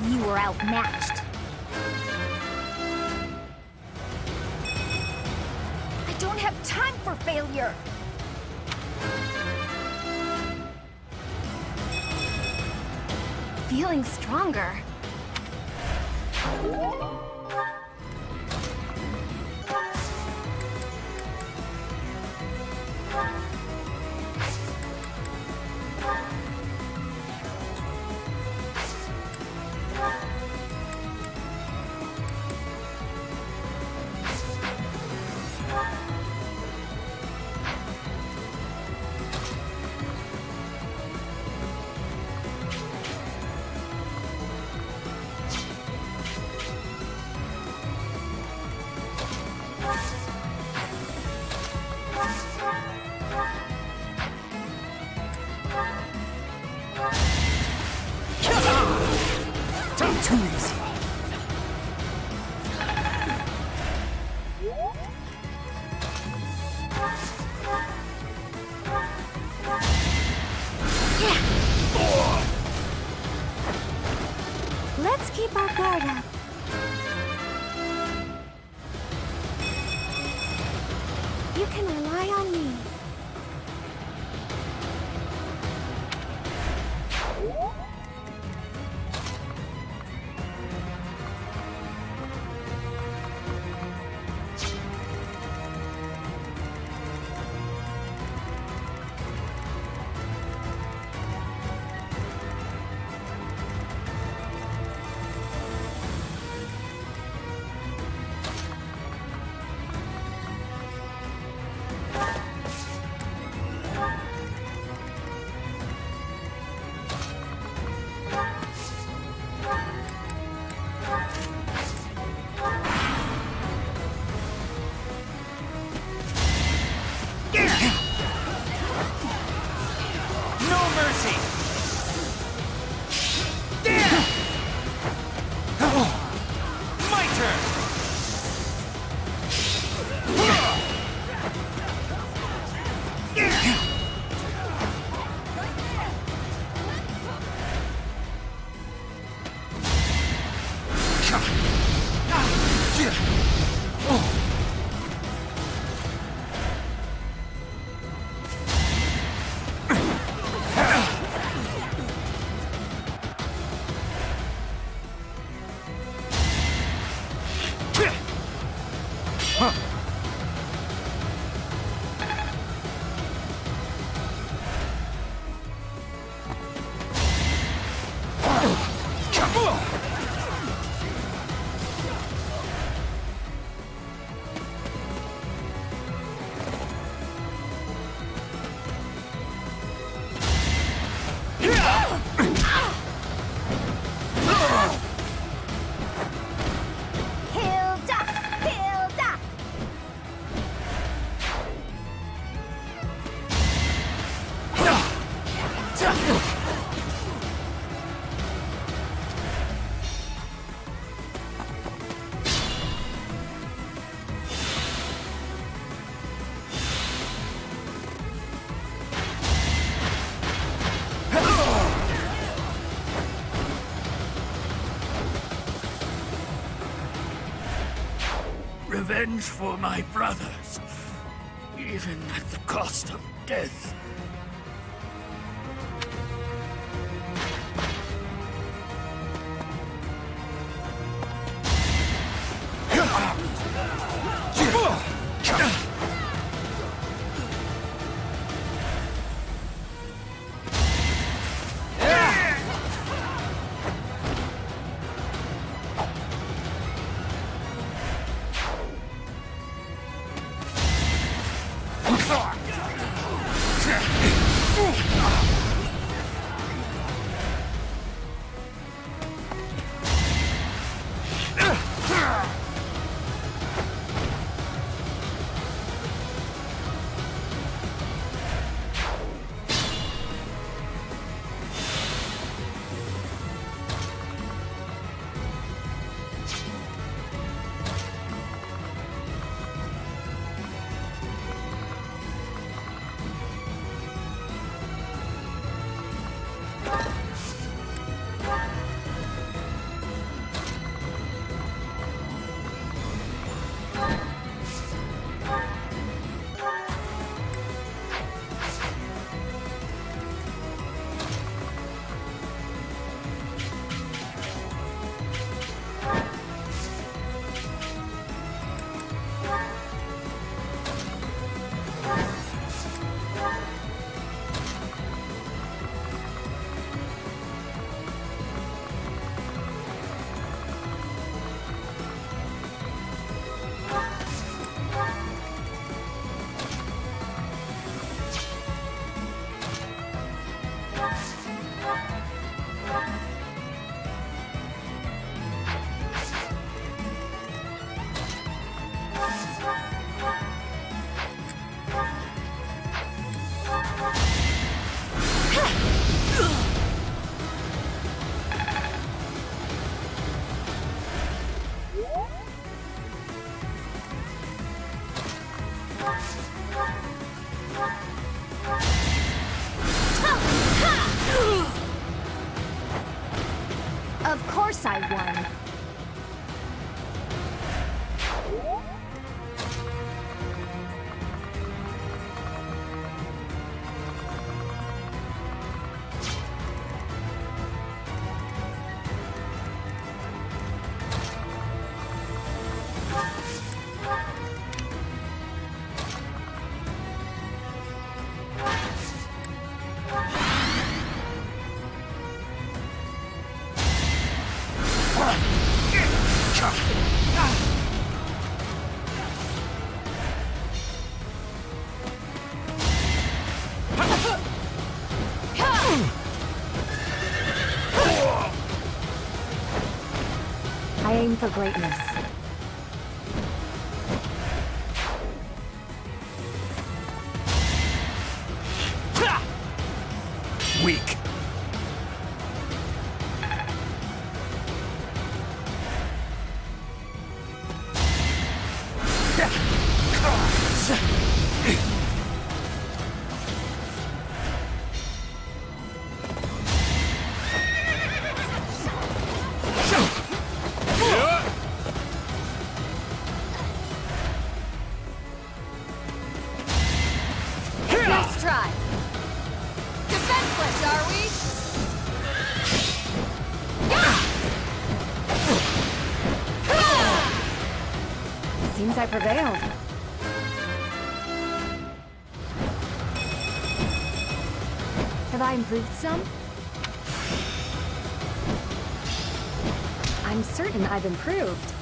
You were outmatched. I don't have time for failure!
Feeling stronger.
Too easy.
Guard up. You can rely on me.
No mercy! My turn!
Revenge for my brothers, even at the cost of death.
Of course I won. I aim for greatness.
Weak.
Nice try. Defenseless, are we?
Seems I prevailed. Have I improved some? I'm certain I've improved.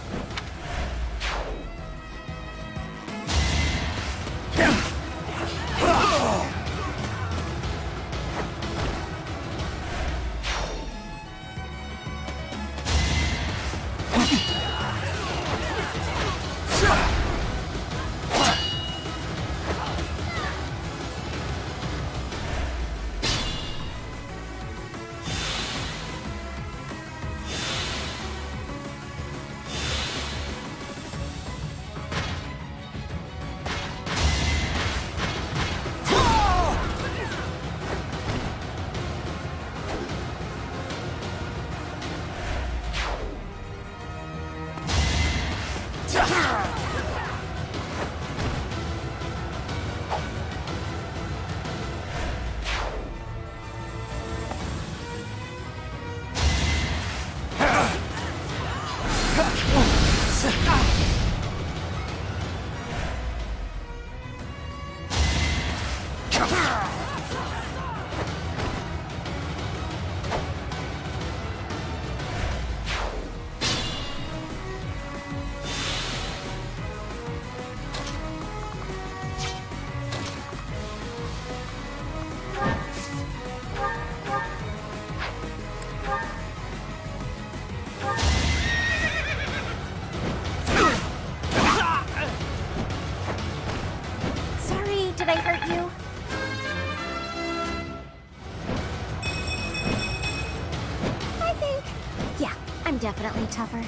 Sorry, did I hurt you? I think... Yeah, I'm definitely tougher.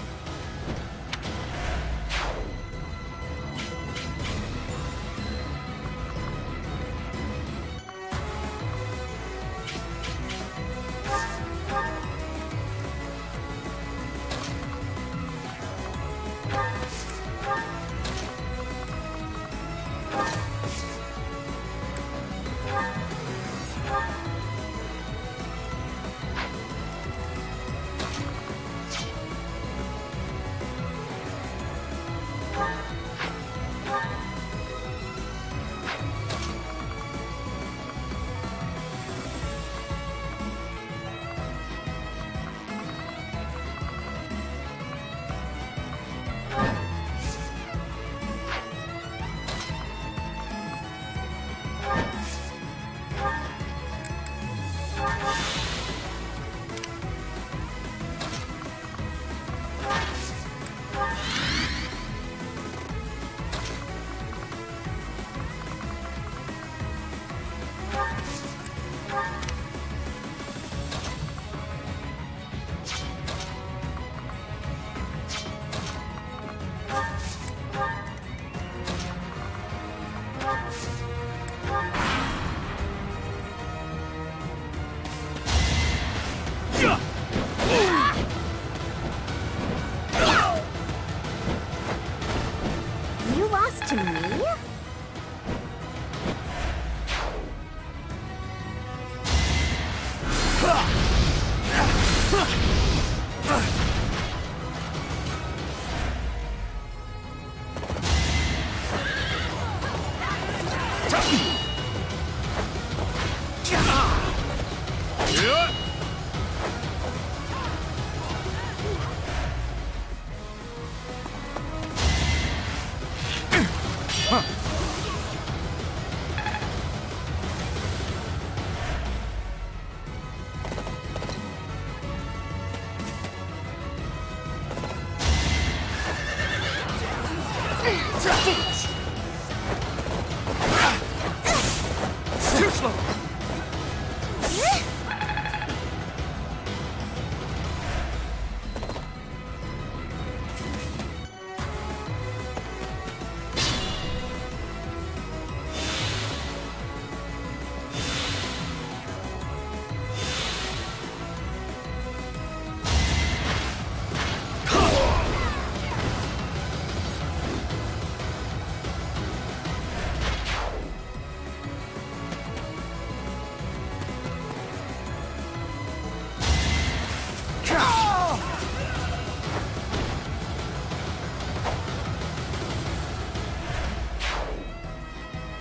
You lost to me?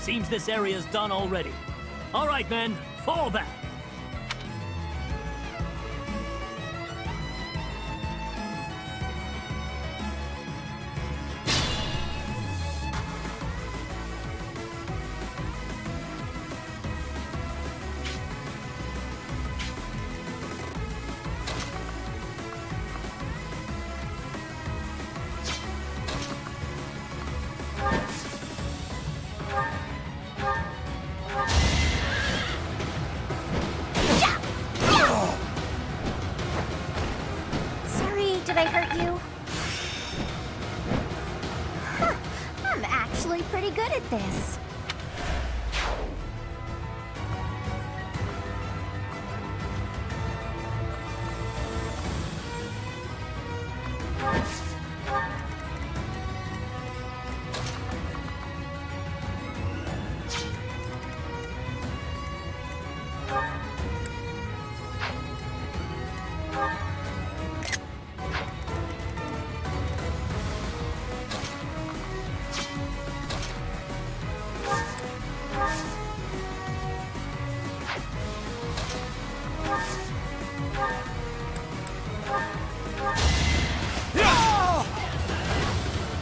Seems this area's done already. All right, men, fall back.
Sorry, did I hurt you? Huh, I'm actually pretty good at this.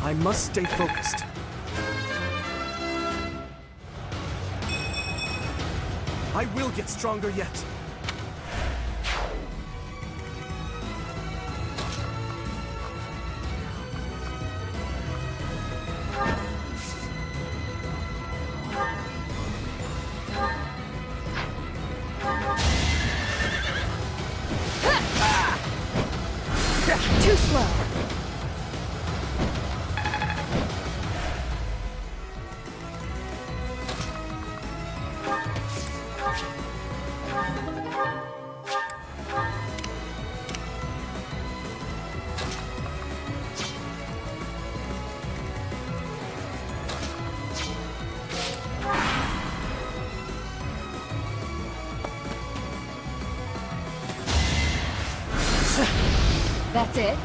I must stay focused. I will get stronger yet.
Too slow.
That's it?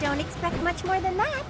Don't expect much more than that.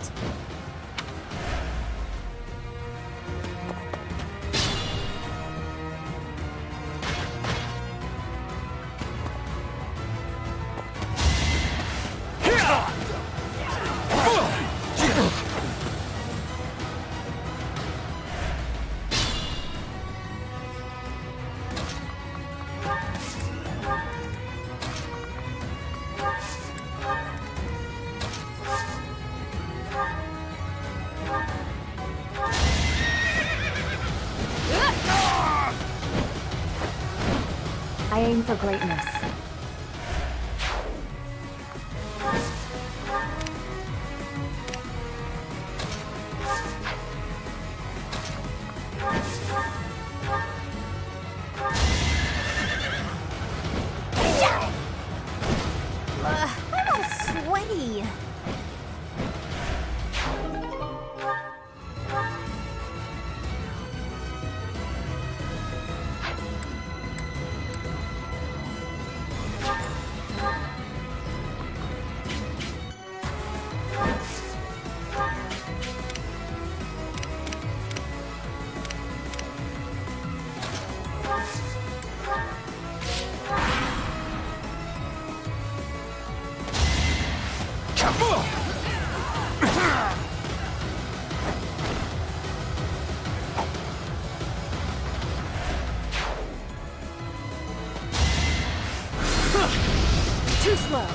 I aim for greatness.
I'm all sweaty. Too slow.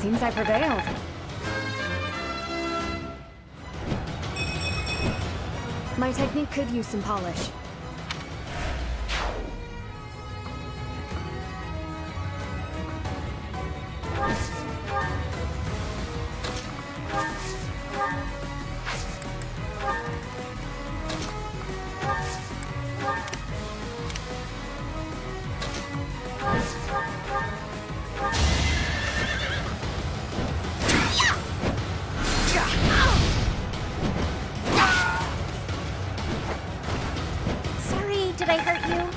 Seems I prevailed. My technique could use some polish.
Sorry, did I hurt you?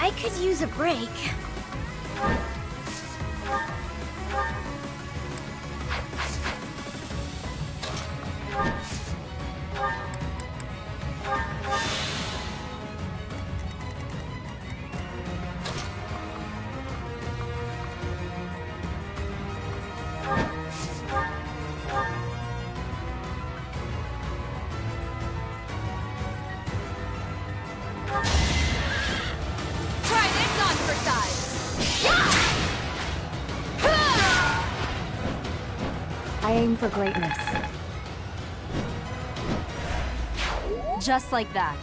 I could use a break.
Try this on for size.
I aim for greatness.
Just like that.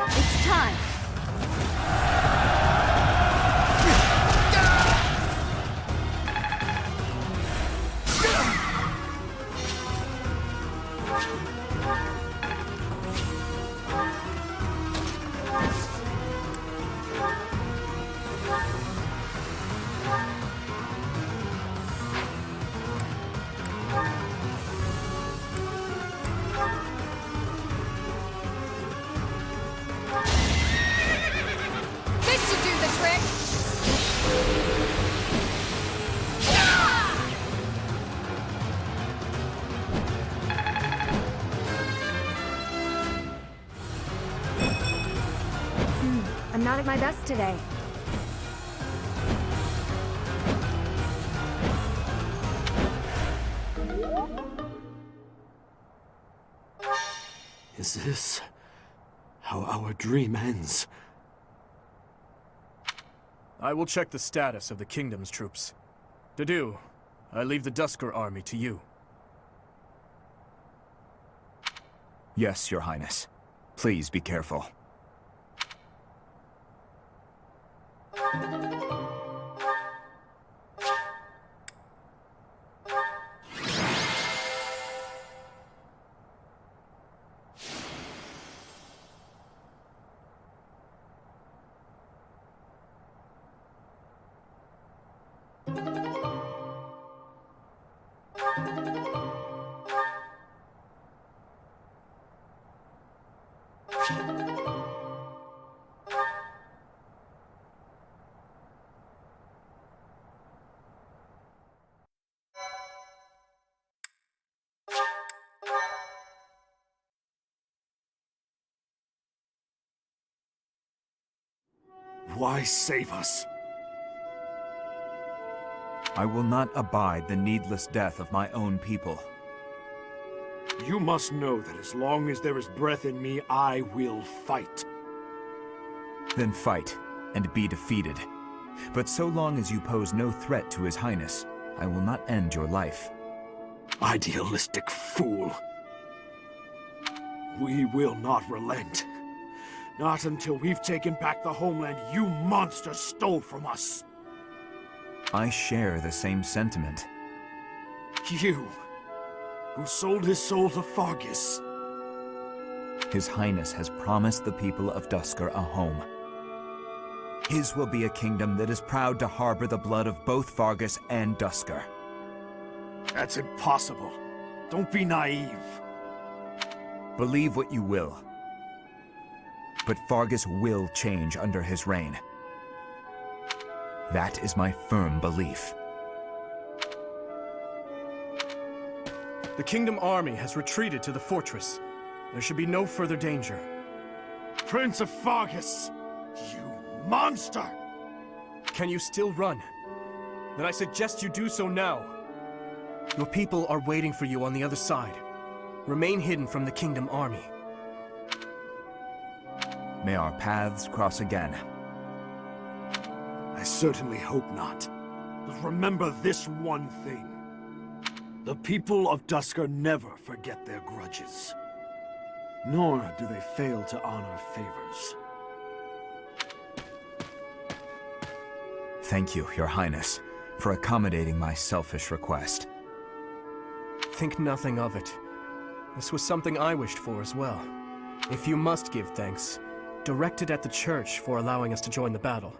It's time.
This should do the trick.
I'm not at my best today.
Is this how our dream ends?
I will check the status of the Kingdom's troops. Dedu, I leave the Dusker army to you.
Yes, Your Highness. Please be careful.
Why save us?
I will not abide the needless death of my own people.
You must know that as long as there is breath in me, I will fight.
Then fight, and be defeated. But so long as you pose no threat to His Highness, I will not end your life.
Idealistic fool. We will not relent. Not until we've taken back the homeland you monsters stole from us.
I share the same sentiment.
You, who sold his soul to Fargus.
His Highness has promised the people of Dusker a home. His will be a kingdom that is proud to harbor the blood of both Fargus and Dusker.
That's impossible. Don't be naive.
Believe what you will. But Fargus will change under his reign. That is my firm belief.
The Kingdom army has retreated to the fortress. There should be no further danger.
Prince of Fargus! You monster!
Can you still run? Then I suggest you do so now. Your people are waiting for you on the other side. Remain hidden from the Kingdom army.
May our paths cross again.
I certainly hope not. But remember this one thing. The people of Dusker never forget their grudges. Nor do they fail to honor favors.
Thank you, Your Highness, for accommodating my selfish request.
Think nothing of it. This was something I wished for as well. If you must give thanks, direct it at the church for allowing us to join the battle,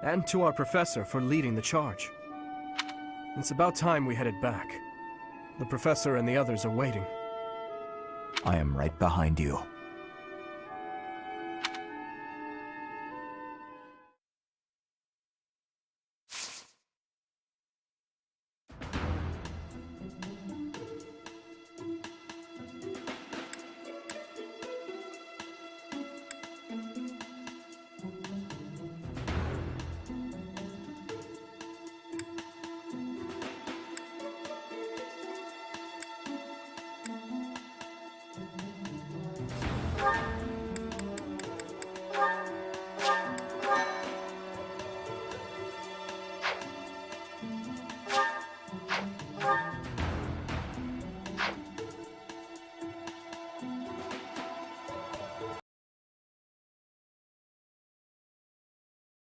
and to our professor for leading the charge. It's about time we headed back. The professor and the others are waiting.
I am right behind you.